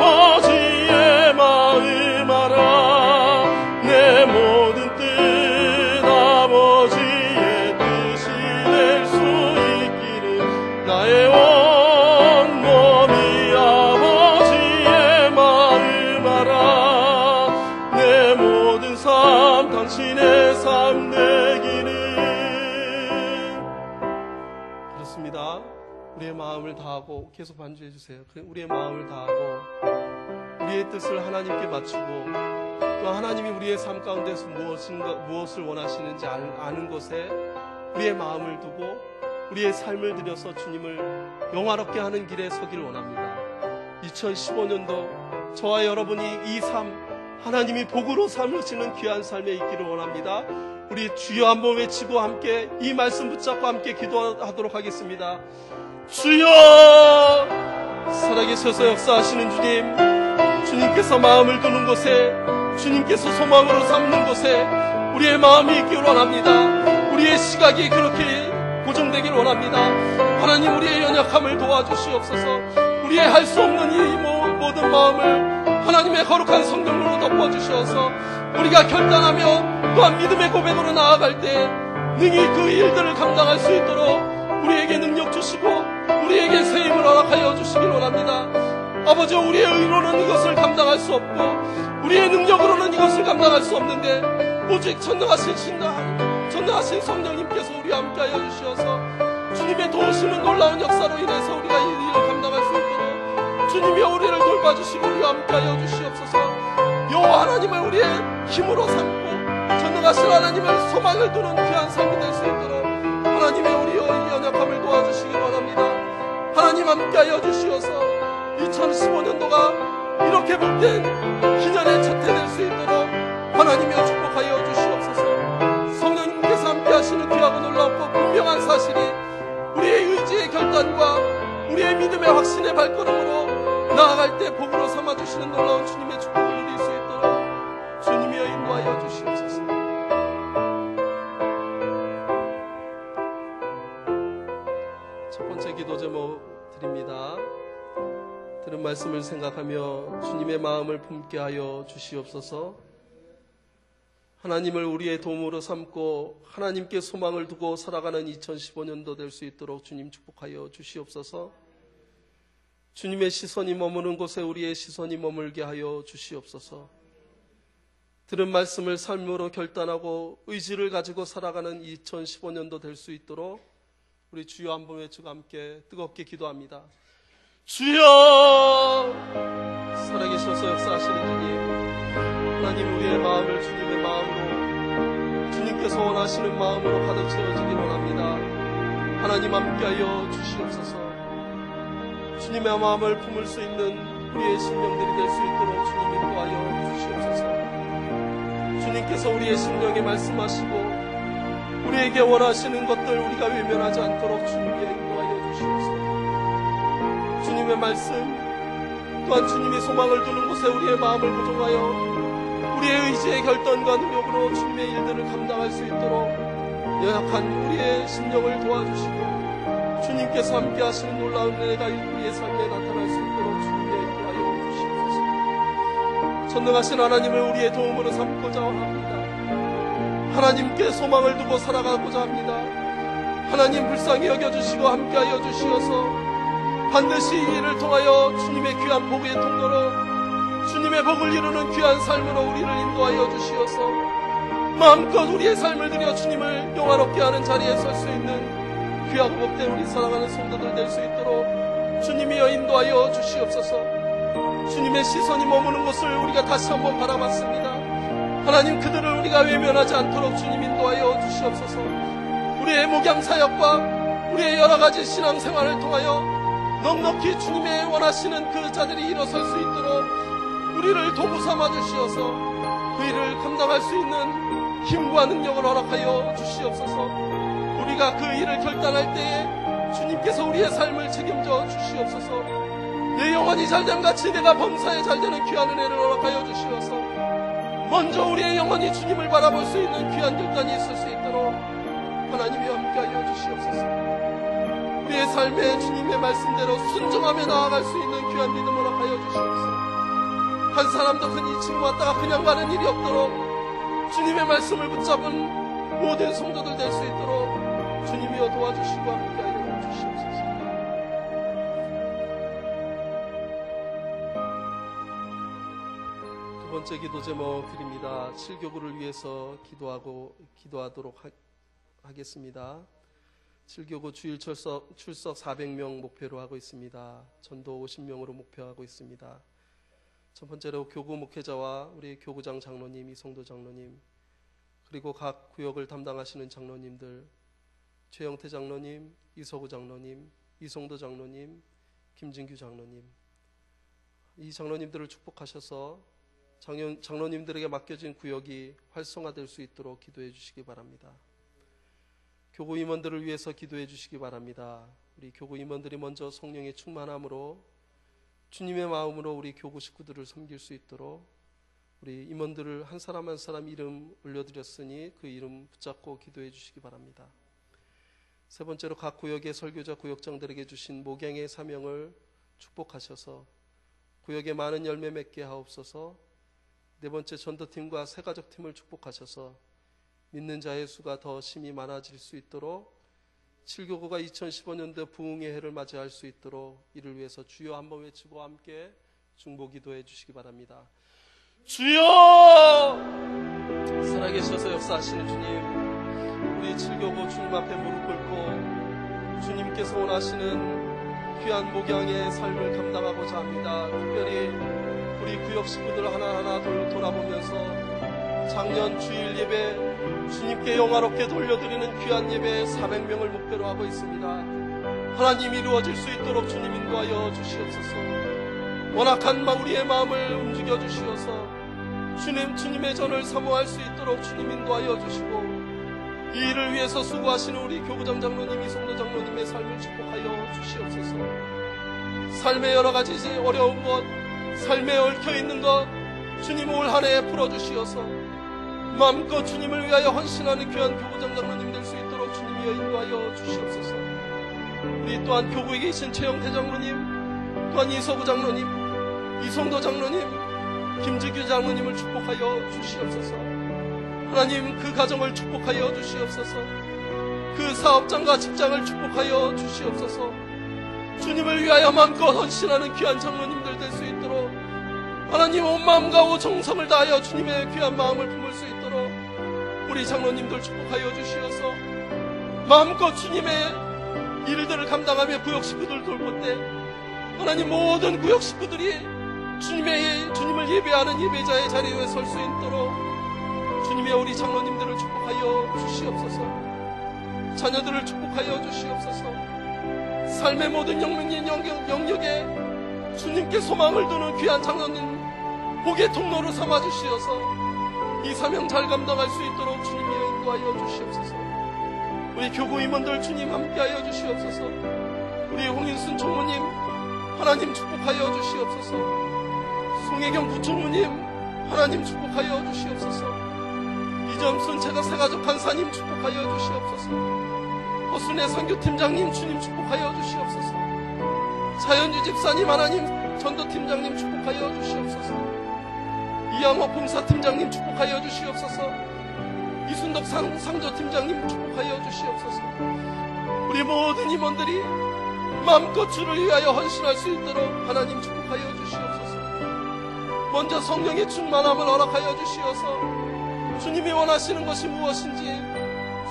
아버지의 마음 알아. 내 모든 뜻 아버지의 뜻이 될 수 있기를 나의 온 몸이 아버지의 마음 알아. 내 모든 삶 당신의 삶 되기를. 그렇습니다. 우리의 마음을 다하고 계속 반주해 주세요. 우리의 마음을 다하고 우리의 뜻을 하나님께 맞추고 또 하나님이 우리의 삶 가운데서 무엇을 원하시는지 아는 것에 우리의 마음을 두고 우리의 삶을 들여서 주님을 영화롭게 하는 길에 서기를 원합니다. 2015년도 저와 여러분이 이 삶 하나님이 복으로 삼으시는 귀한 삶에 있기를 원합니다. 우리 주여 한번 외치고 함께 이 말씀 붙잡고 함께 기도하도록 하겠습니다. 주여! 살아계셔서 역사하시는 주님, 주님께서 마음을 두는 곳에, 주님께서 소망으로 삼는 곳에 우리의 마음이 있기를 원합니다. 우리의 시각이 그렇게 고정되기를 원합니다. 하나님, 우리의 연약함을 도와주시옵소서. 우리의 할 수 없는 이 모든 마음을 하나님의 거룩한 성령으로 덮어주셔서 우리가 결단하며 또한 믿음의 고백으로 나아갈 때 능히 그 일들을 감당할 수 있도록 우리에게 능력 주시고 우리에게 새 힘을 허락하여 주시길 원합니다. 아버지, 우리의 의로는 이것을 감당할 수 없고 우리의 능력으로는 이것을 감당할 수 없는데 오직 전능하신 성령님께서 우리와 함께하여 주시어서 주님의 도우시는 놀라운 역사로 인해서 우리가 이 일을 감당할 수 있도록 주님이 우리를 돌봐주시고 우리와 함께하여 주시옵소서. 여호와 하나님을 우리의 힘으로 삼고 전능하신 하나님을 소망을 두는 귀한 삶이 될 수 있도록 하나님의 우리의 연약함을 도와주시기 원합니다. 하나님 함께하여 주시어서 2015년도가 이렇게 복된 기년의 첫 해 될 수 있도록 하나님이여 축복하여 주시옵소서. 성령님께서 함께하시는 귀하고 놀랍고 분명한 사실이 우리의 의지의 결단과 우리의 믿음의 확신의 발걸음으로 나아갈 때 복으로 삼아주시는 놀라운 주님의 축복을 누릴 수 있도록 주님이여 인도하여 주시옵소서. 첫 번째 기도 제목 말씀을 생각하며 주님의 마음을 품게 하여 주시옵소서. 하나님을 우리의 도움으로 삼고 하나님께 소망을 두고 살아가는 2015년도 될 수 있도록 주님 축복하여 주시옵소서. 주님의 시선이 머무는 곳에 우리의 시선이 머물게 하여 주시옵소서. 들은 말씀을 삶으로 결단하고 의지를 가지고 살아가는 2015년도 될 수 있도록 우리 주여 한번 외치고 함께 뜨겁게 기도합니다. 주여! 살아계셔서 역사하시는 주님, 하나님 우리의 마음을 주님의 마음으로, 주님께서 원하시는 마음으로 가득 채워지길 원합니다. 하나님 함께하여 주시옵소서. 주님의 마음을 품을 수 있는 우리의 심령들이 될 수 있도록 주님 인도하여 주시옵소서. 주님께서 우리의 심령에 말씀하시고 우리에게 원하시는 것들 우리가 외면하지 않도록 주님께 인도하여 주시옵소서. 주님의 말씀 또한 주님이 소망을 두는 곳에 우리의 마음을 고정하여 우리의 의지의 결단과 노력으로 주님의 일들을 감당할 수 있도록 연약한 우리의 심령을 도와주시고 주님께서 함께 하시는 놀라운 은혜가 우리의 삶에 나타날 수 있도록 주님께 인도하여 주시옵소서. 전능하신 하나님을 우리의 도움으로 삼고자 합니다. 하나님께 소망을 두고 살아가고자 합니다. 하나님 불쌍히 여겨주시고 함께하여 주시어서 반드시 이 일을 통하여 주님의 귀한 복의 통로로 주님의 복을 이루는 귀한 삶으로 우리를 인도하여 주시어서 마음껏 우리의 삶을 들여 주님을 영화롭게 하는 자리에 설 수 있는 귀하고 복된 우리 사랑하는 성도들 될 수 있도록 주님이여 인도하여 주시옵소서. 주님의 시선이 머무는 곳을 우리가 다시 한번 바라봤습니다. 하나님 그들을 우리가 외면하지 않도록 주님 인도하여 주시옵소서. 우리의 목양사역과 우리의 여러가지 신앙생활을 통하여 넉넉히 주님의 원하시는 그 자들이 일어설 수 있도록 우리를 도구 삼아 주시어서 그 일을 감당할 수 있는 힘과 능력을 허락하여 주시옵소서. 우리가 그 일을 결단할 때에 주님께서 우리의 삶을 책임져 주시옵소서. 내 영혼이 잘됨같이 내가 범사에 잘되는 귀한 은혜를 허락하여 주시어서 먼저 우리의 영혼이 주님을 바라볼 수 있는 귀한 결단이 있을 수 있도록 하나님이 함께하여 주시옵소서. 우리의 삶에 주님의 말씀대로 순종하며 나아갈 수 있는 귀한 믿음을 허락하여 주시옵소서. 한 사람도 흔히 칭모했다가 그냥 가는 일이 없도록 주님의 말씀을 붙잡은 모든 성도들 될 수 있도록 주님이여 도와주시고 함께하여 주시옵소서. 두 번째 기도 제목 드립니다. 7교구를 위해서 기도하도록 하겠습니다. 7교구 주일 출석 400명 목표로 하고 있습니다. 전도 50명으로 목표하고 있습니다. 첫 번째로 교구 목회자와 우리 교구장 장로님, 이성도 장로님, 그리고 각 구역을 담당하시는 장로님들, 최영태 장로님, 이서구 장로님, 이성도 장로님, 김진규 장로님, 이 장로님들을 축복하셔서 장로님들에게 맡겨진 구역이 활성화될 수 있도록 기도해 주시기 바랍니다. 교구 임원들을 위해서 기도해 주시기 바랍니다. 우리 교구 임원들이 먼저 성령의 충만함으로 주님의 마음으로 우리 교구 식구들을 섬길 수 있도록 우리 임원들을 한 사람 한 사람 이름 올려드렸으니 그 이름 붙잡고 기도해 주시기 바랍니다. 세 번째로 각 구역의 설교자 구역장들에게 주신 목양의 사명을 축복하셔서 구역에 많은 열매 맺게 하옵소서. 네 번째 전도팀과 새가족팀을 축복하셔서 믿는 자의 수가 더 심히 많아질 수 있도록 7교구가 2015년도 부흥의 해를 맞이할 수 있도록 이를 위해서 주여 한번 외치고 함께 중보 기도해 주시기 바랍니다. 주여! 살아계셔서 역사하시는 주님, 우리 7교구 주님 앞에 무릎 꿇고 주님께서 원하시는 귀한 목양의 삶을 감당하고자 합니다. 특별히 우리 구역 식구들 하나하나 돌아보면서 작년 주일 예배 주님께 영화롭게 돌려드리는 귀한 예배 400명을 목표로 하고 있습니다. 하나님 이루어질 수 있도록 주님 인도하여 주시옵소서. 원악한 우리의 마음을 움직여 주시어서 주님의 전을 사모할 수 있도록 주님 인도하여 주시고 이 일을 위해서 수고하시는 우리 교구장 장로님, 이성도 장로님의 삶을 축복하여 주시옵소서. 삶의 여러 가지 어려운 것, 삶에 얽혀있는 것 주님 올 한 해 풀어주시어서 마음껏 주님을 위하여 헌신하는 귀한 교구장 장로님 될 수 있도록 주님이여 인도하여 주시옵소서. 우리 또한 교구에 계신 최영태 장로님, 또한 이서구 장로님, 이성도 장로님, 김지규 장로님을 축복하여 주시옵소서. 하나님, 그 가정을 축복하여 주시옵소서. 그 사업장과 직장을 축복하여 주시옵소서. 주님을 위하여 마음껏 헌신하는 귀한 장로님들 될 수 있도록 하나님, 온 마음과 온 정성을 다하여 주님의 귀한 마음을 품을 수 있도록 우리 장로님들 축복하여 주시어서 마음껏 주님의 일들을 감당하며 구역 식구들 돌볼 때 하나님, 모든 구역 식구들이 주님을 예배하는 예배자의 자리에 설 수 있도록 주님의 우리 장로님들을 축복하여 주시옵소서. 자녀들을 축복하여 주시옵소서. 삶의 모든 영역에 주님께 소망을 두는 귀한 장로님 복의 통로로 삼아주시어서 이 사명 잘 감당할 수 있도록 주님이 인도하여 주시옵소서. 우리 교구 임원들 주님 함께하여 주시옵소서. 우리 홍인순 총무님 하나님 축복하여 주시옵소서. 송혜경 부총무님 하나님 축복하여 주시옵소서. 이점순 제가 새가족 간사님 축복하여 주시옵소서. 허순애 선교팀장님 주님 축복하여 주시옵소서. 자연주 집사님 하나님 전도팀장님 축복하여 주시옵소서. 이양호 봉사팀장님 축복하여 주시옵소서. 이순덕 상조팀장님 축복하여 주시옵소서. 우리 모든 임원들이 마음껏 주를 위하여 헌신할 수 있도록 하나님 축복하여 주시옵소서. 먼저 성령의 충만함을 허락하여 주시어서 주님이 원하시는 것이 무엇인지,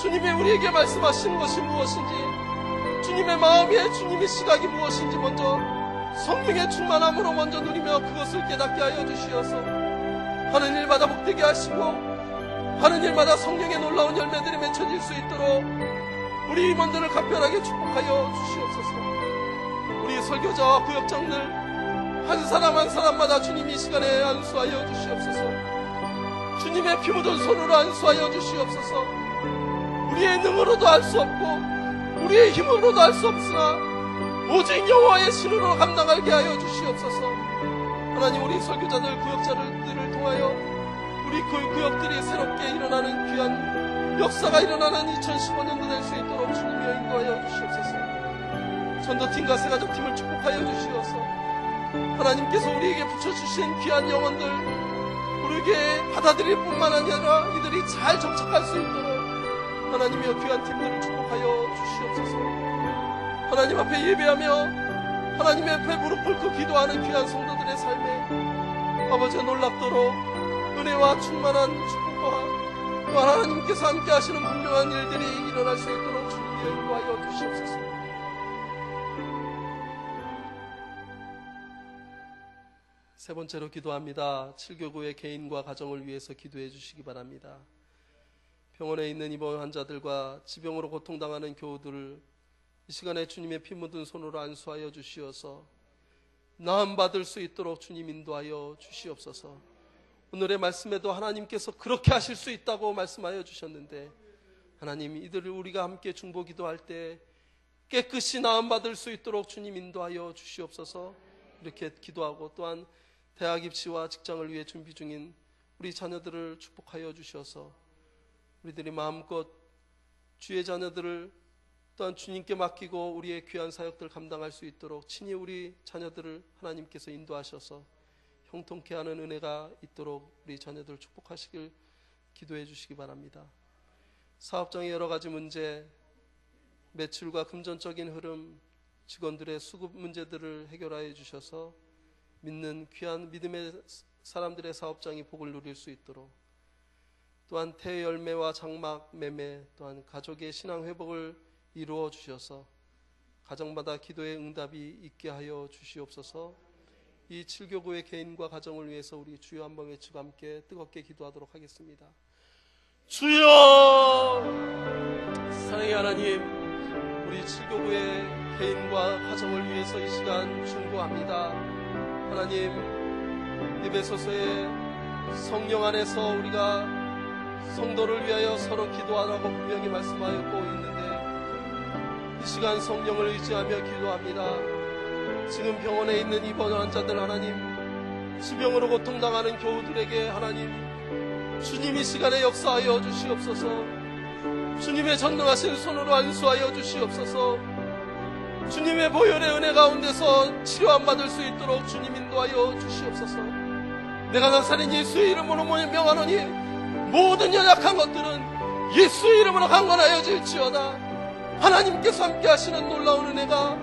주님이 우리에게 말씀하시는 것이 무엇인지, 주님의 마음에 주님의 시각이 무엇인지 먼저 성령의 충만함으로 먼저 누리며 그것을 깨닫게 하여 주시어서 하는 일마다 복되게 하시고 하는 일마다 성령의 놀라운 열매들이 맺혀질 수 있도록 우리 임원들을 각별하게 축복하여 주시옵소서. 우리 설교자와 구역장들 한 사람 한 사람마다 주님 이 시간에 안수하여 주시옵소서. 주님의 피 묻은 손으로 안수하여 주시옵소서. 우리의 능으로도 할 수 없고 우리의 힘으로도 할 수 없으나 오직 여호와의 신으로 감당하게 하여 주시옵소서. 하나님, 우리 설교자들 구역자들을 통하여 우리 구역들이 새롭게 일어나는 귀한 역사가 일어나는 2015년도 될 수 있도록 주님이 인도하여 주시옵소서. 전도팀과 새가족팀을 축복하여 주시옵소서. 하나님께서 우리에게 붙여주신 귀한 영혼들 우리에게 받아들일 뿐만 아니라 이들이 잘 정착할 수 있도록 하나님의 귀한 팀들을 축복하여 주시옵소서. 하나님 앞에 예배하며 하나님 앞에 무릎 꿇고 기도하는 귀한 성도들의 삶에 아버지가 놀랍도록 은혜와 충만한 축복과 또 하나님께서 함께 하시는 분명한 일들이 일어날 수 있도록 주님께 인도하여 주시옵소서. 세 번째로 기도합니다. 7교구의 개인과 가정을 위해서 기도해 주시기 바랍니다. 병원에 있는 입원 환자들과 지병으로 고통당하는 교우들을 이 시간에 주님의 피 묻은 손으로 안수하여 주시어서 나음받을 수 있도록 주님 인도하여 주시옵소서. 오늘의 말씀에도 하나님께서 그렇게 하실 수 있다고 말씀하여 주셨는데 하나님, 이들을 우리가 함께 중보 기도할 때 깨끗이 나음받을 수 있도록 주님 인도하여 주시옵소서. 이렇게 기도하고 또한 대학 입시와 직장을 위해 준비 중인 우리 자녀들을 축복하여 주셔서 우리들이 마음껏 주의 자녀들을 또한 주님께 맡기고 우리의 귀한 사역들 감당할 수 있도록 친히 우리 자녀들을 하나님께서 인도하셔서 형통케 하는 은혜가 있도록 우리 자녀들을 축복하시길 기도해 주시기 바랍니다. 사업장의 여러 가지 문제, 매출과 금전적인 흐름, 직원들의 수급 문제들을 해결하여 주셔서 믿는 귀한 믿음의 사람들의 사업장이 복을 누릴 수 있도록 또한 태열매와 장막 매매 또한 가족의 신앙 회복을 이루어 주셔서 가정마다 기도의 응답이 있게 하여 주시옵소서. 이 7교구의 개인과 가정을 위해서 우리 주여 한번 외치고 함께 뜨겁게 기도하도록 하겠습니다. 주여! 사랑의 하나님, 우리 7교구의 개인과 가정을 위해서 이 시간 중보합니다. 하나님, 에베소서의 성령 안에서 우리가 성도를 위하여 서로 기도하라고 분명히 말씀하였고 있는데 이 시간 성령을 의지하며 기도합니다. 지금 병원에 있는 입원 환자들 하나님, 지병으로 고통당하는 교우들에게 하나님, 주님이 시간에 역사하여 주시옵소서. 주님의 전능하신 손으로 안수하여 주시옵소서. 주님의 보혈의 은혜 가운데서 치료함 받을 수 있도록 주님 인도하여 주시옵소서. 내가 나사렛 예수의 이름으로 명하노니 모든 연약한 것들은 예수의 이름으로 강건하여질지어다. 하나님께서 함께 하시는 놀라운 은혜가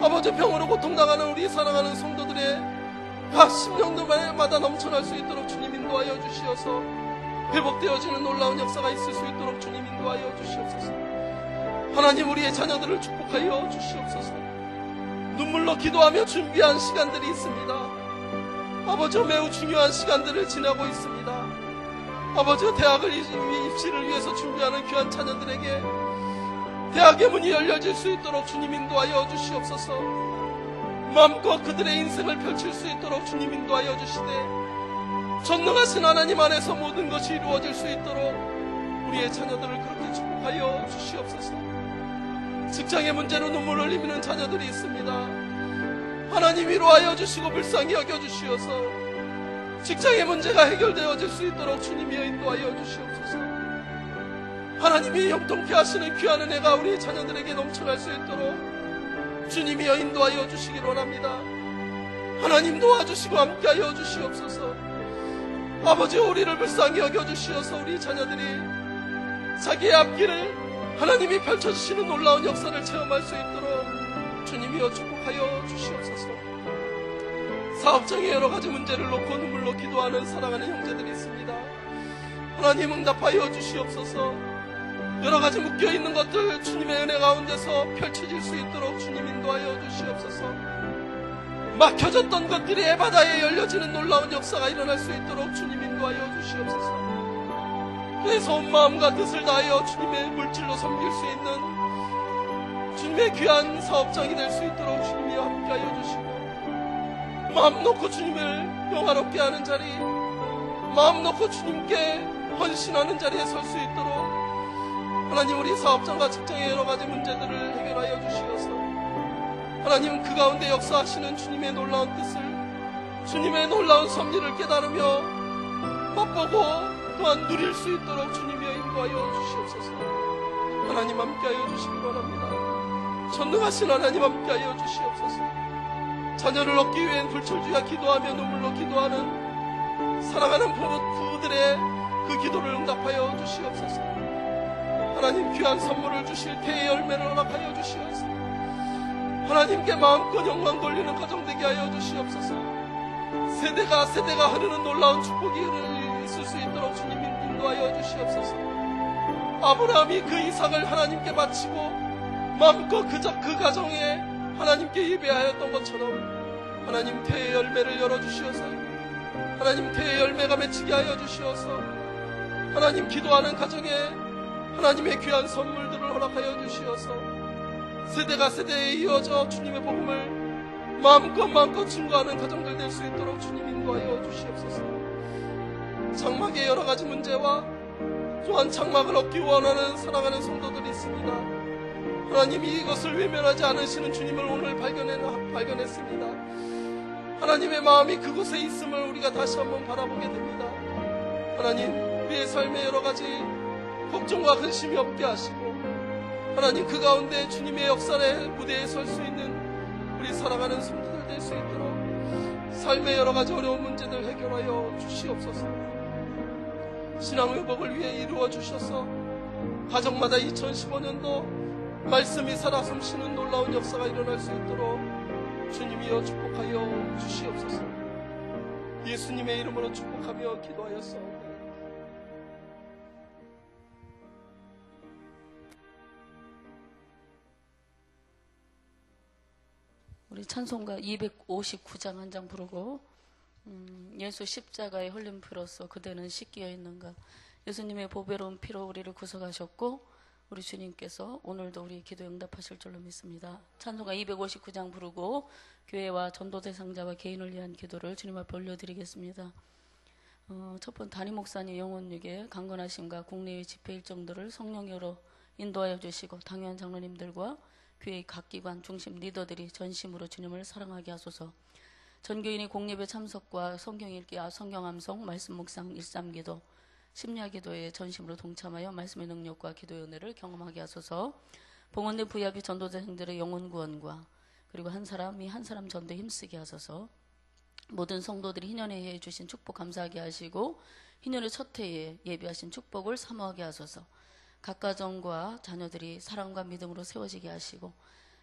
아버지 병으로 고통당하는 우리 사랑하는 성도들의 각 심령들마다 넘쳐날 수 있도록 주님 인도하여 주시어서 회복되어지는 놀라운 역사가 있을 수 있도록 주님 인도하여 주시옵소서. 하나님, 우리의 자녀들을 축복하여 주시옵소서. 눈물로 기도하며 준비한 시간들이 있습니다. 아버지, 매우 중요한 시간들을 지나고 있습니다. 아버지, 대학을 입시를 위해서 준비하는 귀한 자녀들에게 대학의 문이 열려질 수 있도록 주님 인도하여 주시옵소서. 마음껏 그들의 인생을 펼칠 수 있도록 주님 인도하여 주시되 전능하신 하나님 안에서 모든 것이 이루어질 수 있도록 우리의 자녀들을 그렇게 축복하여 주시옵소서. 직장의 문제로 눈물을 흘리는 자녀들이 있습니다. 하나님, 위로하여 주시고 불쌍히 여겨주시어서 직장의 문제가 해결되어질 수 있도록 주님이여 인도하여 주시옵소서. 하나님이 형통케 하시는 귀한 은혜가 우리 자녀들에게 넘쳐날 수 있도록 주님이여 인도하여 주시길 원합니다. 하나님, 도와주시고 함께하여 주시옵소서. 아버지, 우리를 불쌍히 여겨주시어서 우리 자녀들이 자기의 앞길을 하나님이 펼쳐주시는 놀라운 역사를 체험할 수 있도록 주님이여 축복하여 주시옵소서. 사업장의 여러가지 문제를 놓고 눈물로 기도하는 사랑하는 형제들이 있습니다. 하나님, 응답하여 주시옵소서. 여러가지 묶여있는 것들 주님의 은혜 가운데서 펼쳐질 수 있도록 주님 인도하여 주시옵소서. 막혀졌던 것들이 에바다에 열려지는 놀라운 역사가 일어날 수 있도록 주님 인도하여 주시옵소서. 그래서 온 마음과 뜻을 다하여 주님의 물질로 섬길 수 있는 주님의 귀한 사업장이 될 수 있도록 주님이 함께하여 주시고, 마음 놓고 주님을 영화롭게 하는 자리, 마음 놓고 주님께 헌신하는 자리에 설 수 있도록 하나님, 우리 사업장과 직장의 여러가지 문제들을 해결하여 주시어서 하나님, 그 가운데 역사하시는 주님의 놀라운 뜻을, 주님의 놀라운 섭리를 깨달으며 맛보고 또한 누릴 수 있도록 주님이여 인도하여 주시옵소서. 하나님, 함께하여 주시기 바랍니다. 전능하신 하나님, 함께하여 주시옵소서. 자녀를 얻기 위해 불철주야 기도하며 눈물로 기도하는 사랑하는 부부들의 그 기도를 응답하여 주시옵소서. 하나님, 귀한 선물을 주실 태의 열매를 허락하여 주시옵소서. 하나님께 마음껏 영광 돌리는 가정 되게 하여 주시옵소서. 세대가 흐르는 놀라운 축복이 있을 수 있도록 주님 인도하여 주시옵소서. 아브라함이 그 이삭을 하나님께 바치고 마음껏 그 가정에 하나님께 예배하였던 것처럼 하나님, 태의 열매를 열어주시어서 하나님, 태의 열매가 맺히게 하여 주시어서 하나님, 기도하는 가정에 하나님의 귀한 선물들을 허락하여 주시어서 세대가 세대에 이어져 주님의 복음을 마음껏 증거하는 가정들 될 수 있도록 주님 인도하여 주시옵소서. 장막의 여러가지 문제와 또한 장막을 얻기 원하는 사랑하는 성도들이 있습니다. 하나님, 이것을 외면하지 않으시는 주님을 오늘 발견했습니다. 하나님의 마음이 그곳에 있음을 우리가 다시 한번 바라보게 됩니다. 하나님, 우리의 삶의 여러가지 걱정과 근심이 없게 하시고 하나님, 그 가운데 주님의 역사의 무대에 설 수 있는 우리 사랑하는 성도들 될 수 있도록 삶의 여러가지 어려운 문제들 해결하여 주시옵소서. 신앙 회복을 위해 이루어 주셔서 가정마다 2015년도 말씀이 살아 숨쉬는 놀라운 역사가 일어날 수 있도록 주님이여 축복하여 주시옵소서. 예수님의 이름으로 축복하며 기도하였사옵나이다. 우리 찬송가 259장 한 장 부르고 예수 십자가에 흘린 피로써 그대는 씻기어 있는가. 예수님의 보배로운 피로 우리를 구속하셨고 우리 주님께서 오늘도 우리 기도 응답하실 줄로 믿습니다. 찬송가 259장 부르고 교회와 전도 대상자와 개인을 위한 기도를 주님 앞에 올려드리겠습니다. 첫 번 담임 목사님 영혼육의 강건하심과 국내외 집회 일정들을 성령으로 인도하여 주시고 당회원 장로님들과 교회의 각 기관 중심 리더들이 전심으로 주님을 사랑하게 하소서. 전교인이 공예배 참석과 성경 읽기, 성경 암송, 말씀 묵상, 일삼기도, 심야기도에 전심으로 동참하여 말씀의 능력과 기도의 은혜를 경험하게 하소서. 봉헌된 부야비 전도자님들의 영혼 구원과 그리고 한 사람이 한 사람 전도에 힘쓰게 하소서. 모든 성도들이 희년의 해에 주신 축복 감사하게 하시고 희년의 첫 해에 예비하신 축복을 사모하게 하소서. 각 가정과 자녀들이 사랑과 믿음으로 세워지게 하시고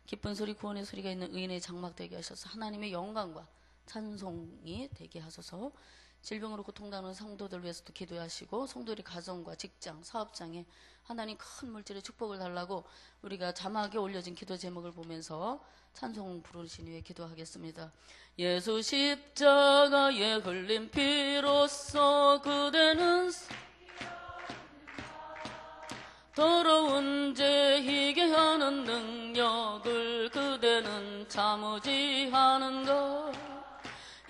기쁜 소리 구원의 소리가 있는 의인의 장막 되게 하셔서 하나님의 영광과 찬송이 되게 하소서. 질병으로 고통당하는 성도들 위해서도 기도하시고 성도들이 가정과 직장, 사업장에 하나님 큰 물질의 축복을 달라고 우리가 자막에 올려진 기도 제목을 보면서 찬송 부르신 후에 기도하겠습니다. 예수 십자가에 흘린 피로써 그대는 더러운 죄 희게 하는 능력을 그대는 참으지 하는가.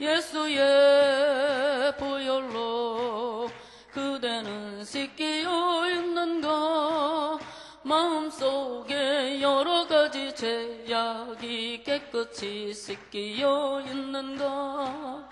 예수의 보혈로 그대는 씻기어 있는가. 마음속에 여러 가지 죄악이 깨끗이 씻기어 있는가.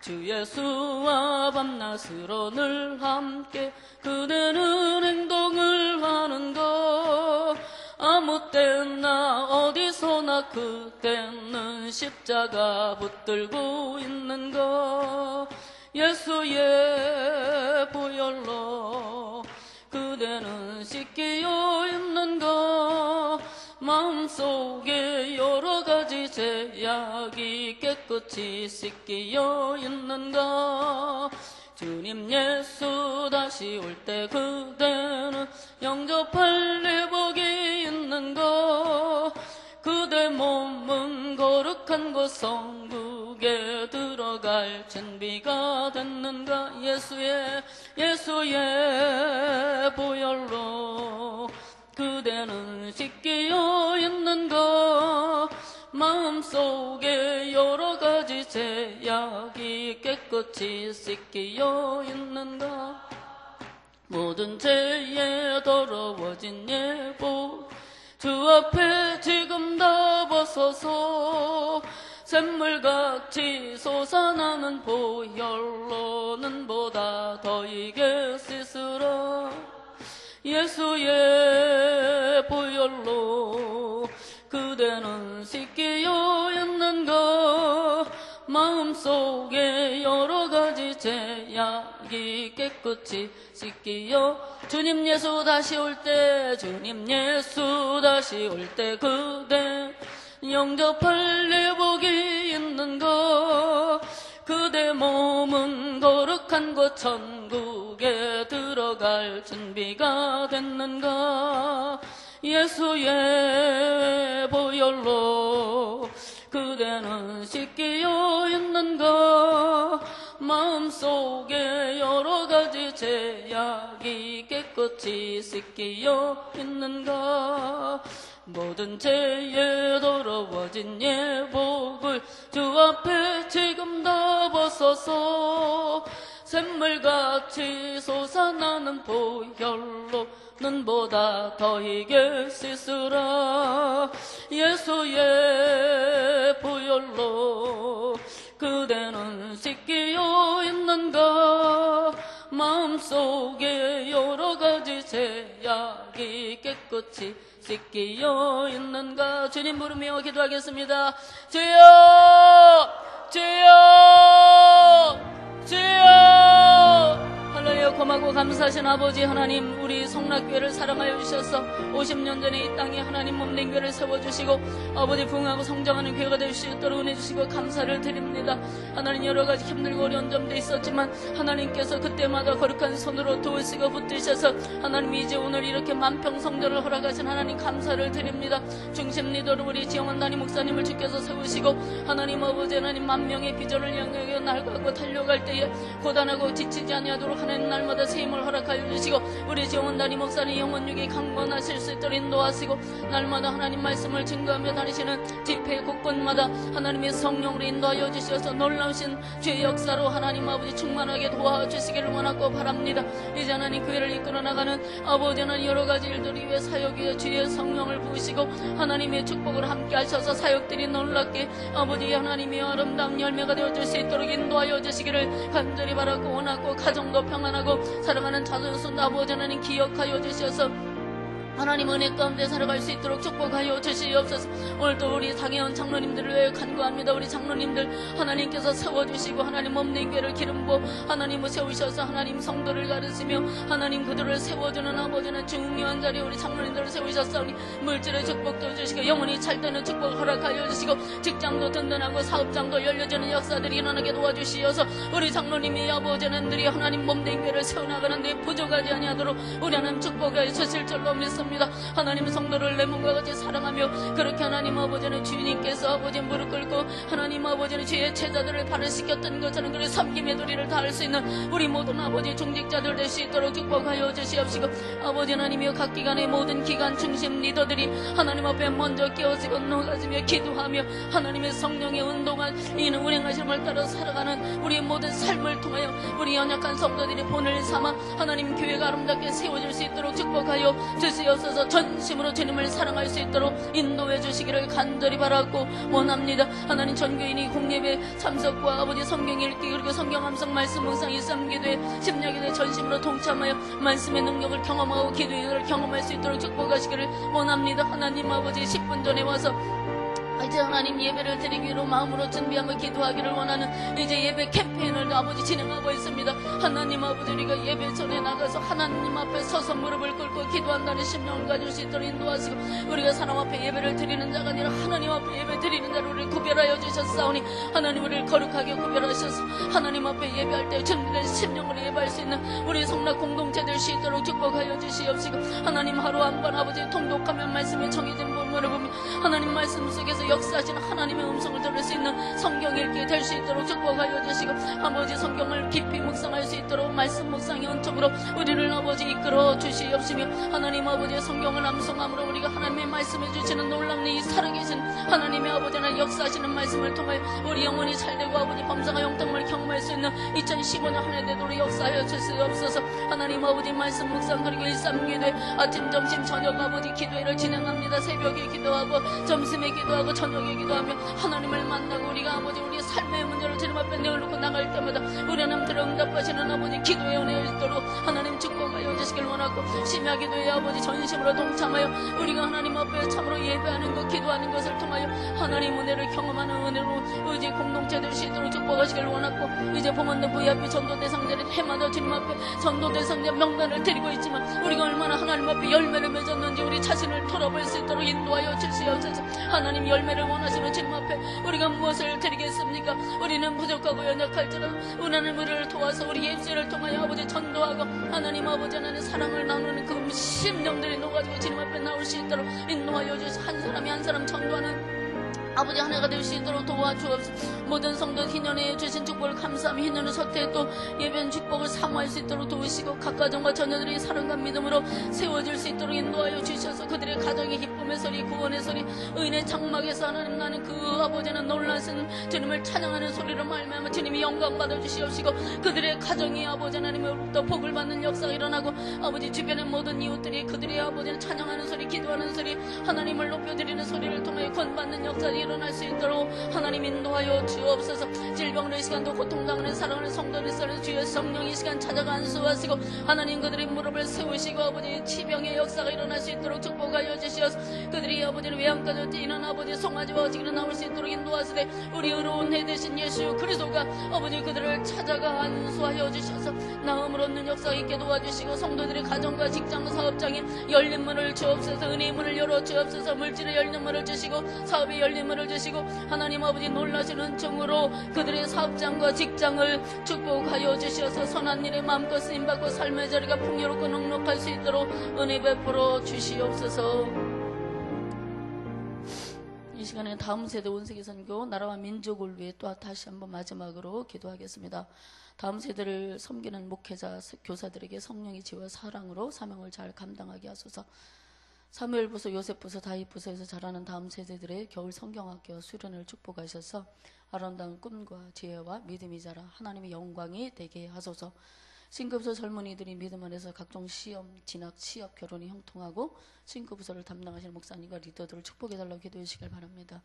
주 예수와 밤낮으로 늘 함께 그대는 행동을 하는가. 아무 때나 어디서나 그대는 십자가 붙들고 있는가. 예수의 보혈로 그대는 씻기어 있는가. 마음속에 여러 가지 죄악이 깨끗이 씻기어 있는가. 주님 예수 다시 올 때 그대는 영접할 내복이 있는가. 그대 몸은 거룩한 곳 성국에 들어갈 준비가 됐는가. 예수의 보혈로 그대는 씻기어 있는가. 마음속에 여러 가지 죄악이 깨끗이 씻기어 있는가. 모든 죄에 더러워진 예복 주 앞에 지금 다 벗어서 샘물같이 솟아나는 보혈로는 보다 더 이게 씻으라. 예수의 보혈로 그대는 씻기어 있는가. 마음속에 여러 가지 죄악이 깨끗이 씻기어. 주님 예수 다시 올 때 주님 예수 다시 올 때 그대 영접할 내복이 있는가. 그대 몸은 거룩한 곳 천국에 들어갈 준비가 됐는가. 예수의 보혈로 그대는 씻기어 있는가. 마음속에 여러 가지 죄악이 깨끗이 씻기어 있는가. 모든 죄에 더러워진 예복을 주 앞에 지금 다 벗어서 샘물같이 솟아나는 보혈로는 보다 더 이게 씻으라. 예수의 보혈로 그대는 씻기어 있는가. 마음속에 여러 가지 죄악이 깨끗이 씻기어 있는가. 주님 부르며 기도하겠습니다. 주여 주여 주여. 할렐루야. 고맙고 감사하신 아버지 하나님, 우리 성락교회를 사랑하여 주셔서 50년 전에 이 땅에 하나님 몸된 교회를 세워주시고 아버지 부흥하고 성장하는 교회가 될 수 있도록 은혜 주시고 감사를 드립니다. 하나님 여러 가지 힘들고 어려운 점도 있었지만 하나님께서 그때마다 거룩한 손으로 도우시고 붙드셔서 하나님 이제 오늘 이렇게 만평성전을 허락하신 하나님 감사를 드립니다. 중심 리더로 우리 지영원 담임 목사님을 주께서 세우시고 하나님 아버지 하나님 만명의 비전을 향하여 날가고 달려갈 때에 고단하고 지치지 아니하도록 하나님 날마다 새 힘을 허락하여 주시고 우리 지영원 담임 목사님 영혼육이 강건하실 수 있도록 인도하시고 날마다 하나님 말씀을 증거하며 다니시는 집회 곳곳마다 하나님의 성령으로 인도하여 주셔서 놀라우신 주의 역사로 하나님 아버지 충만하게 도와주시기를 원하고 바랍니다. 이제 하나님 교회를 이끌어 나가는 아버지 하나님 여러 가지 일들을 위해 사역에 주의 성령을 부으시고 하나님의 축복을 함께 하셔서 사역들이 놀랍게 아버지 하나님의 아름다운 열매가 되어줄 수 있도록 인도하여 주시기를 간절히 바라고 원하고 가정도 평안하고 사랑하는 자손 아버지 하나님 기억하여 주셔서 하나님 은혜 가운데 살아갈 수 있도록 축복하여 주시옵소서. 오늘도 우리 당회원 장로님들을 위해 간구합니다. 우리 장로님들 하나님께서 세워주시고 하나님 없는 교회를 기름부어 하나님을 세우셔서 하나님 성도를 가르치며 하나님 그들을 세워주는 아버지는 중요한 자리에 우리 장로님들을 세우셨사오니 물질의 축복도 주시고 영혼이 찰되는 축복을 허락하여 주시고 직장도 든든하고 사업장도 열려지는 역사들이 일어나게 도와주시어서 우리 장로님이 아버지는들이 하나님 몸된 교회를 세워나가는데 부족하지 아니하도록 우리 하나님 축복해 주실 줄로 믿습니다. 하나님 성도를 내 몸과 같이 사랑하며 그렇게 하나님 아버지는 주님께서 아버지 무릎 꿇고 하나님 아버지는 주의 제자들을 발을시켰던 것처럼 그런 섬김의 도리를 다할 수 있는 우리 모든 아버지 중직자들 될 수 있도록 축복하여 주시옵시고 아버지 하나님이여 각 기관의 모든 기관 중심 리더들이 하나님 앞에 먼저 깨어지고 녹아지며 기도하며 하나님의 성령의 운동한 이는 운행하심을 따라 살아가는 우리 모든 삶을 통하여 우리 연약한 성도들이 본을 삼아 하나님 교회가 아름답게 세워질 수 있도록 축복하여 주시옵소서. 전심으로 주님을 사랑할 수 있도록 인도해 주시기를 간절히 바라고 원합니다. 하나님 전교인이 공예배 참석과 아버지 성경 읽기 그리고 성경 함성 말씀 묵상 일삼기도에 심야기도에 전심으로 동참하여 말씀의 능력을 경험하고 기도를 경험할 수 있도록 축복하시기를 원합니다. 하나님 아버지 10분 전에 와서 이제 하나님 예배를 드리기 위로 마음으로 준비하며 기도하기를 원하는 이제 예배 캠페인을 아버지 진행하고 있습니다. 하나님 아버지 우리가 예배 전에 나가서 하나님 앞에 서서 무릎을 꿇고 기도한다는 심령을 가질 수 있도록 인도하시고 우리가 사람 앞에 예배를 드리는 자가 아니라 하나님 앞에 예배 드리는 자를 우리를 구별하여 주셨사오니 하나님 우리를 거룩하게 구별하셔서 하나님 앞에 예배할 때 준비된 심령으로 예배할 수 있는 우리 성락 공동체 될 수 있도록 축복하여 주시옵시고 하나님 하루 한 번 아버지 통독하며 말씀에 정해진 본문을 보며 하나님 말씀 속에서 역사하시는 하나님의 음성을 들을 수 있는 성경 읽기 될 수 있도록 축복하여 주시고 아버지 성경을 깊이 묵상할 수 있도록 말씀 묵상의 은총으로 우리를 아버지 이끌어 주시옵시며 하나님 아버지의 성경을 암송함으로 우리가 하나님의 말씀해 주시는 놀랍는 이 살아계신 하나님의 아버지는 역사하시는 말씀을 통하여 우리 영혼이 잘되고 아버지 범사가 영통을 경험할 수 있는 2015년 한 해 되도록 역사하여 주시옵소서. 하나님 아버지 말씀 묵상 그리고 일삼기도에 아침 점심 저녁 아버지 기도회를 진행합니다. 새벽에 기도하고 점심에 기도하고 저녁에 기도하며 하나님을 만나고 우리가 아버지 우리의 삶의 문제를 주님 앞에 내어놓고 나갈 때마다 우리 하나님들 응답하시는 아버지 기도의 은혜가 있도록 하나님 축복하여 주시길 원하고 심야 기도의 아버지 전심으로 동참하여 우리가 하나님 앞에 참으로 예배하는 것 기도하는 것을 통하여 하나님 은혜를 경험하는 은혜로 의지 공동체 될 수 있도록 축복하시길 원하고 이제 봉헌대 VIP 전도 대상자는 해마다 주님 앞에 전도 대상자 명단을 드리고 있지만 우리가 얼마나 하나님 앞에 열매를 맺었는지 우리 자신을 돌아볼 수 있도록 인도하여 주시옵소서. 하나님 열매를 원하시는 주님 앞에 우리가 무엇을 드리겠습니까? 우리는 부족하고 연약할지라도 우리는 우리를 도와서 우리 예수를 통하여 아버지 전도하고 하나님 아버지 하나님 사랑을 나누는 그 심령들이 녹아지고 주님 앞에 나올 수 있도록 인도하여 주시 한 사람이 한 사람 전도하는 아버지 하나가 될 수 있도록 도와주옵소서. 모든 성도 희년에 주신 축복을 감사하며 희년의 서태에 또 예배한 축복을 사모할 수 있도록 도우시고 각 가정과 자녀들이 사랑과 믿음으로 세워질 수 있도록 인도하여 주셔서 그들의 가정의 기쁨의 소리 구원의 소리 의인의 장막에서 하나님 나는 그 아버지는 놀라신 주님을 찬양하는 소리로 말미암아 주님이 영광 받아 주시옵시고 그들의 가정이 아버지 하나님으로부터 복을 받는 역사가 일어나고 아버지 주변의 모든 이웃들이 그들의 아버지는 찬양하는 소리 기도하는 소리 하나님을 높여드리는 소리를 통해 구원받는 역사들이 일어날 수 있도록 하나님 인도하여 주옵소서. 질병으로 이 시간도 고통당하는 사랑하는 성도들 사는 주의 성령 이 시간 찾아가 안수하시고 하나님 그들의 무릎을 세우시고 아버지 치병의 역사가 일어날 수 있도록 축복하여 주시옵소서. 그들이 아버지를 외양까지 뛰는 아버지 송아지와 어지기로 나올 수 있도록 인도하시되 우리 의로운 해 되신 예수 그리스도가 아버지 그들을 찾아가 안수하여 주셔서 나음을 얻는 역사 있게 도와주시고 성도들의 가정과 직장 사업장에 열린 문을 주옵소서. 은혜의 문을 열어 주옵소서. 물질의 열린 문을 주시고 사업의 열린 문을 주시고 하나님 아버지 놀라신 은총으로 그들의 사업장과 직장을 축복하여 주셔서 선한 일에 마음껏 쓰임받고 삶의 자리가 풍요롭고 넉넉할 수 있도록 은혜 베풀어 주시옵소서. 이 시간에 다음 세대 온세계 선교 나라와 민족을 위해 또 다시 한번 마지막으로 기도하겠습니다. 다음 세대를 섬기는 목회자 교사들에게 성령의 지혜와 사랑으로 사명을 잘 감당하게 하소서. 사무엘 부서, 요셉 부서, 다윗 부서에서 자라는 다음 세대들의 겨울 성경학교 수련을 축복하셔서 아름다운 꿈과 지혜와 믿음이 자라 하나님의 영광이 되게 하소서. 신급부서 젊은이들이 믿음 안에서 각종 시험, 진학, 취업, 결혼이 형통하고 신급부서를 담당하시는 목사님과 리더들을 축복해달라고 기도해 주시길 바랍니다.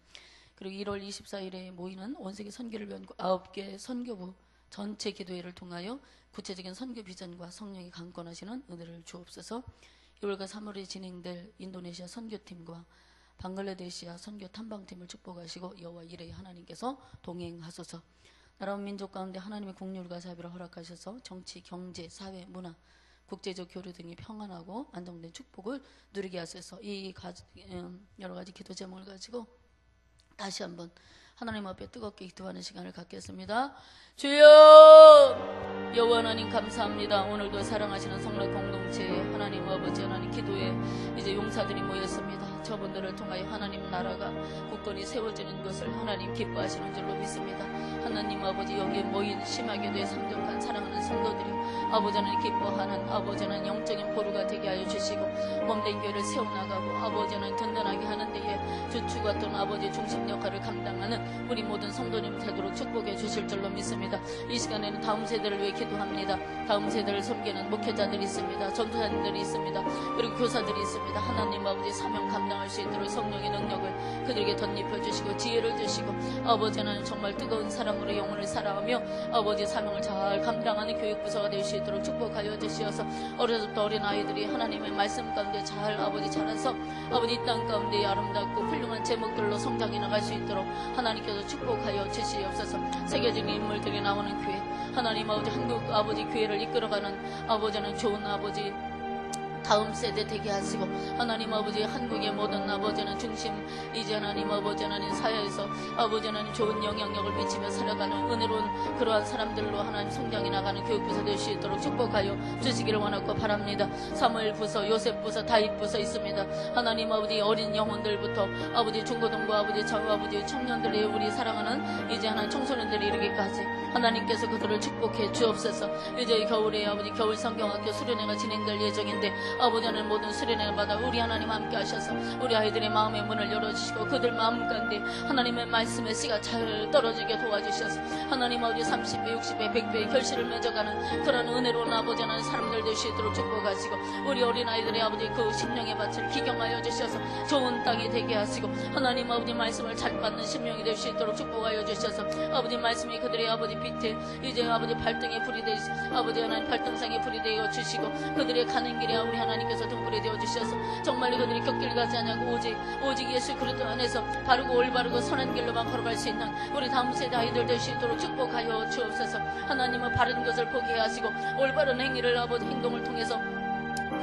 그리고 1월 24일에 모이는 온세계 선교를 위한 9개 선교부 전체 기도회를 통하여 구체적인 선교 비전과 성령이 강권하시는 은혜를 주옵소서. 2월과 3월에 진행될 인도네시아 선교팀과 방글라데시아 선교 탐방팀을 축복하시고 여호와 이레 하나님께서 동행하소서. 나라와 민족 가운데 하나님의 공률과 자비를 허락하셔서 정치, 경제, 사회, 문화, 국제적 교류 등이 평안하고 안정된 축복을 누리게 하셔서 이 여러 가지 기도 제목을 가지고 다시 한번 하나님 앞에 뜨겁게 기도하는 시간을 갖겠습니다. 주여, 여호와 하나님 감사합니다. 오늘도 사랑하시는 성례 공동체 하나님 아버지 하나님 기도에 이제 용사들이 모였습니다. 저분들을 통하여 하나님 나라가 굳건히 세워지는 것을 하나님 기뻐하시는 줄로 믿습니다. 하나님 아버지 여기에 모인 심하게도 삼족한 사랑하는 성도들이 아버지 하나님 기뻐하는 아버지 하나님 영적인 보루가 되게 하여 주시고 몸된 교회를 세워나가고 아버지 하나님 든든하게 하는 데에 주축 같은 아버지 중심 역할을 감당하는 우리 모든 성도님 되도록 축복해 주실 줄로 믿습니다. 이 시간에는 다음 세대를 위해 기도합니다. 다음 세대를 섬기는 목회자들이 있습니다. 전도사님들이 있습니다. 그리고 교사들이 있습니다. 하나님 아버지 사명 감당할 수 있도록 성령의 능력을 그들에게 덧입혀 주시고 지혜를 주시고 아버지 하나님 정말 뜨거운 사랑으로 영혼을 사랑하며 아버지 사명을 잘 감당하는 교육부서가 될 수 있도록 축복하여 주시어서 어려서부터 어린 아이들이 하나님의 말씀 가운데 잘 아버지 자라서 아버지 이 땅 가운데 아름답고 훌륭한 제목들로 성장해 나갈 수 있도록 하나님께서 축복하여 주시옵소서. 세계적인 인물들이 나오는 교회 하나님 아버지 한국 아버지 교회를 이끌어가는 아버지는 좋은 아버지 다음 세대 되게 하시고 하나님 아버지 한국의 모든 아버지는 중심 이제 하나님 아버지 하나님 사회에서 아버지 하나님 좋은 영향력을 미치며 살아가는 은혜로운 그러한 사람들로 하나님 성장해 나가는 교육부서 될 수 있도록 축복하여 주시기를 원하고 바랍니다. 사무엘 부서, 요셉 부서, 다윗 부서 있습니다. 하나님 아버지 어린 영혼들부터 아버지 중고등부 아버지 아버지 청년들이 우리 사랑하는 이제 하나님 청소년들이 이르기까지 하나님께서 그들을 축복해 주옵소서. 이제 겨울에 아버지 겨울 성경학교 수련회가 진행될 예정인데 아버지 하나님 모든 수련회마다 우리 하나님 함께 하셔서 우리 아이들의 마음의 문을 열어주시고 그들 마음 가운데 하나님의 말씀의 씨가 잘 떨어지게 도와주셔서 하나님 아버지 30배, 60배, 100배의 결실을 맺어가는 그런 은혜로운 아버지 하나님 사람들 될 수 있도록 축복하시고 우리 어린아이들의 아버지 그 심령의 밭을 기경하여 주셔서 좋은 땅이 되게 하시고 하나님 아버지 말씀을 잘 받는 심령이 될 수 있도록 축복하여 주셔서 아버지 말씀이 그들의 아버지 빛에 이제 아버지 발등에 불이 되시 아버지 하나님 발등상에 불이 되어 주시고 그들의 가는 길에 우리 하나님께서 등불이 되어 주셔서 정말 그들이 곁길 가지 않냐고 오직 예수 그리스도 안에서 바르고 올바르고 선한 길로만 걸어갈 수 있는 우리 다음 세대 아이들 될 수 있도록 축복하여 주옵소서. 하나님은 바른 것을 포기해 하시고 올바른 행위를 아버지 행동을 통해서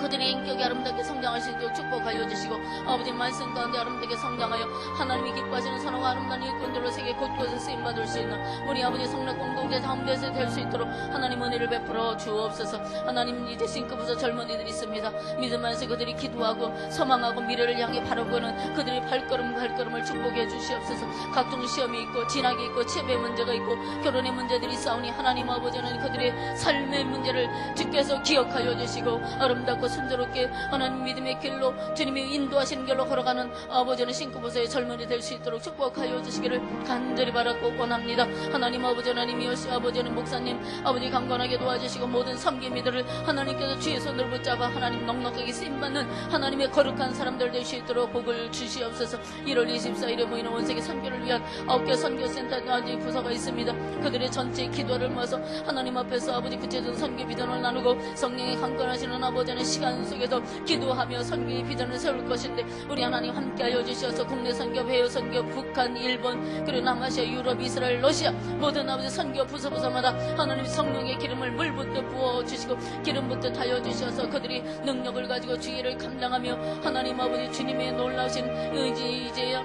그들의 인격이 아름답게 성장할 수 있도록 축복하여 주시고 아버지 말씀 가운데 아름답게 성장하여 하나님이 기뻐하시는 선하고 아름다운 일꾼들로 세계 곳곳에 쓰임받을 수 있는 우리 아버지 성례 공동체 다음 대세 될 수 있도록 하나님 은혜를 베풀어 주옵소서. 하나님 이제 싱크부서 젊은이들이 있습니다. 믿음 안에서 그들이 기도하고 소망하고 미래를 향해 바라보는 그들의 발걸음을 축복해 주시옵소서. 각종 시험이 있고 진학이 있고 치업의 문제가 있고 결혼의 문제들이 싸우니 하나님 아버지는 그들의 삶의 문제를 주께서 기억하여 주시고 아름답고 순조롭게 하나님 믿음의 길로 주님이 인도하시는 길로 걸어가는 아버지는 싱크부서의 젊은이 될 수 있도록 축복하여 주시기를 간절히 바라고 원합니다. 하나님 아버지 하나님이여 아버지는 목사님 아버지 강건하게 도와주시고 모든 섬김이들을 하나님께서 주의 손을 붙잡아 하나님 넉넉하게 쓰임받는 하나님의 거룩한 사람들 될 수 있도록 복을 주시옵소서. 1월 24일에 모이는 원세계 선교를 위한 9개 선교센터 아버지 부서가 있습니다. 그들의 전체 기도를 모아서 하나님 앞에서 아버지 구체적인 선교 비전을 나누고 성령이 강건하시는 아버지는 시간 속에서 기도하며 선교의 비전을 세울 것인데 우리 하나님 함께하여 주셔서 국내 선교, 해외 선교, 북한, 일본 그리고 남아시아, 유럽, 이스라엘, 러시아 모든 아버지 선교 부서마다 하나님 성령의 기름을 물붓듯 부어주시고 기름붓듯 하여 주셔서 그들이 능력을 가지고 주의를 감당하며 하나님 아버지 주님의 놀라우신 이제야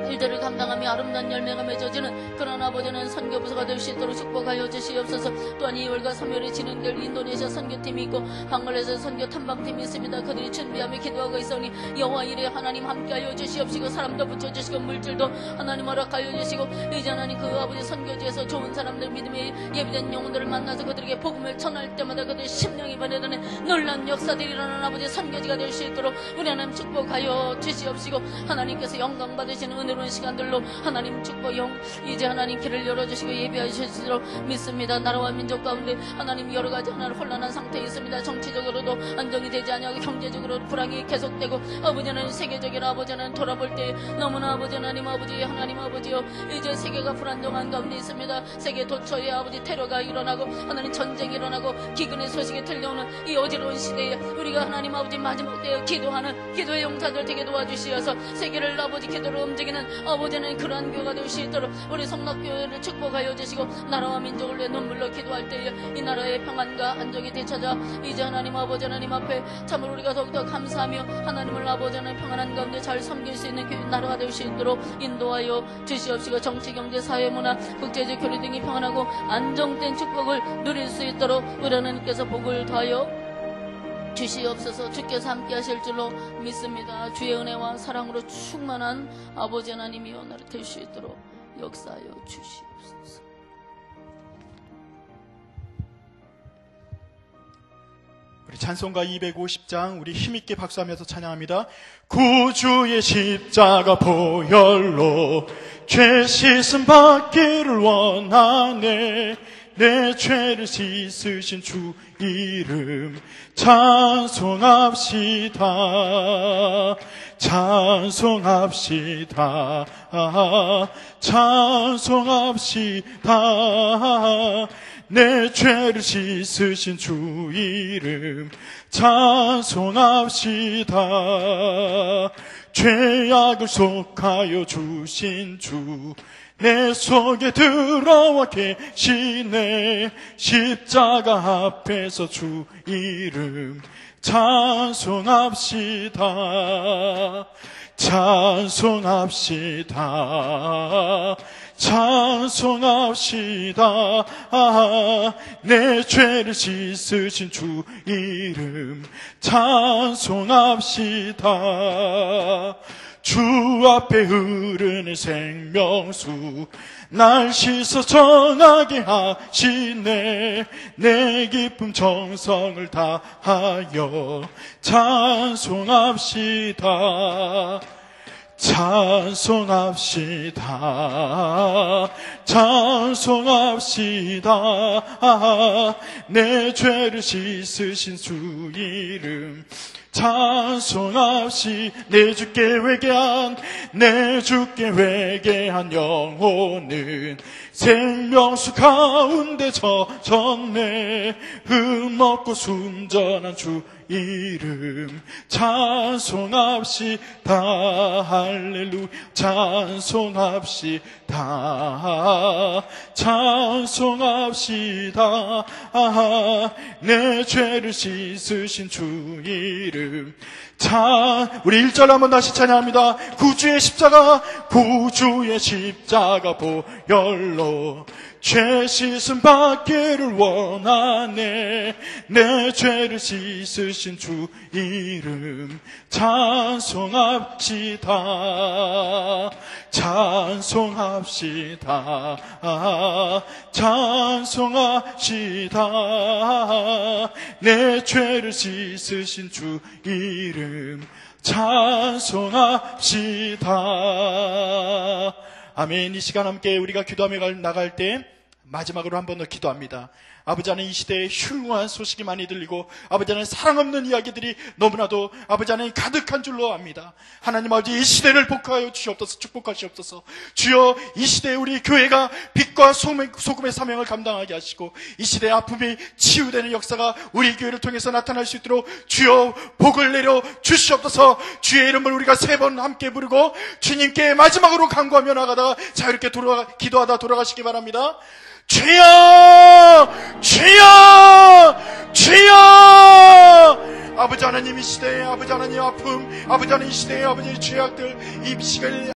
일들을 감당하며 아름다운 열매가 맺어지는 그런 아버지는 선교부서가 될 수 있도록 축복하여 주시옵소서. 또한 2월과 3월에 진행될 인도네시아 선교팀이 있고 방글라데시 선교 탐방팀이 있습니다. 그들이 준비하며 기도하고 있으니 여호와 이레 하나님 함께하여 주시옵시고 사람도 붙여주시고 물질도 하나님 허락하여 주시고 이제 하나님 그 아버지 선교지에서 좋은 사람들 믿음의 예비된 영혼들을 만나서 그들에게 복음을 전할 때마다 그들의 심령이 변해드는 놀라운 역사들이 일어나는 아버지 선교지가 될 수 있도록 우리 하나님 축복하여 주시옵시고 하나님께서 영광 받으시는 은혜로 어려운 시간들로 하나님 축복용 이제 하나님 길을 열어주시고 예비하실수록 믿습니다. 나라와 민족 가운데 하나님 여러 가지 하나님 혼란한 상태에 있습니다. 정치적으로도 안정이 되지 않고 경제적으로 불황이 계속되고 아버지 하나님 세계적인 아버지 하나님 돌아볼 때 너무나 아버지 하나님 아버지요 이제 세계가 불안정한 가운데 있습니다. 세계 도처에 아버지 테러가 일어나고 하나님 전쟁이 일어나고 기근의 소식이 들려오는 이 어지러운 시대에 우리가 하나님 아버지 마지막 때에 기도하는 기도의 용사들 되게 도와주시어서 세계를 아버지 기도로 움직이는 아버지 하나님 그러한 교회가 될 수 있도록 우리 성락교회를 축복하여 주시고 나라와 민족을 위해 눈물로 기도할 때에 이 나라의 평안과 안정이 되찾아 이제 하나님 아버지 하나님 앞에 참으로 우리가 더욱더 감사하며 하나님을 아버지 하나님 평안한 가운데 잘 섬길 수 있는 교회 나라가 될 수 있도록 인도하여 주시옵시고 정치, 경제, 사회, 문화, 국제적 교류 등이 평안하고 안정된 축복을 누릴 수 있도록 우리 하나님께서 복을 더하여 주시옵소서. 주께서 함께 하실 줄로 믿습니다. 주의 은혜와 사랑으로 충만한 아버지 하나님이여 나를 될 수 있도록 역사하여 주시옵소서. 우리 찬송가 250장 우리 힘있게 박수하면서 찬양합니다. 구주의 십자가 보혈로 죄 씻음 받기를 원하네. 내 죄를 씻으신 주 이름 찬송합시다. 찬송합시다. 찬송합시다. 내 죄를 씻으신 주 이름 찬송합시다. 죄악을 속하여 주신 주 내 속에 들어와 계시네. 십자가 앞에서 주 이름 찬송합시다. 찬송합시다. 찬송합시다. 내 죄를 씻으신 주 이름 찬송합시다. 주 앞에 흐르는 생명수 날 씻어 정하게 하시네. 내 기쁨 정성을 다하여 찬송합시다. 찬송합시다. 찬송합시다. 내 죄를 씻으신 주 이름 찬송합시. 내 주께 회개한 영혼은 생명수 가운데 젖었네. 흠없고 순전한 주 이름 찬송합시다. 할렐루야. 찬송합시다. 찬송합시다. 내 죄를 씻으신 주 이름 우리 1절 한번 다시 찬양합니다. 구주의 십자가 보혈로 죄 씻음 받기를 원하네. 내 죄를 씻으신 주 이름 찬송합시다. 찬송합시다. 찬송합시다. 내 죄를 씻으신 주 이름 찬송합시다. 아멘. 이 시간 함께 우리가 기도하며 나갈 때 마지막으로 한 번 더 기도합니다. 아버지 하나님, 이 시대에 흉흉한 소식이 많이 들리고 아버지 하나님 사랑 없는 이야기들이 너무나도 아버지 하나님 가득한 줄로 압니다. 하나님 아버지, 이 시대를 복하여 주시옵소서. 축복하시옵소서. 주여, 이 시대에 우리 교회가 빛과 소금의 사명을 감당하게 하시고 이 시대의 아픔이 치유되는 역사가 우리 교회를 통해서 나타날 수 있도록 주여 복을 내려 주시옵소서. 주의 이름을 우리가 3번 함께 부르고 주님께 마지막으로 간구하며 나가다가 자유롭게 기도하다 돌아가시기 바랍니다. 주여! 주여! 주여! 아버지 하나님, 이 시대에 아버지 하나님 아픔, 아버지 하나님 이 시대에 아버지 죄악들 이 시간에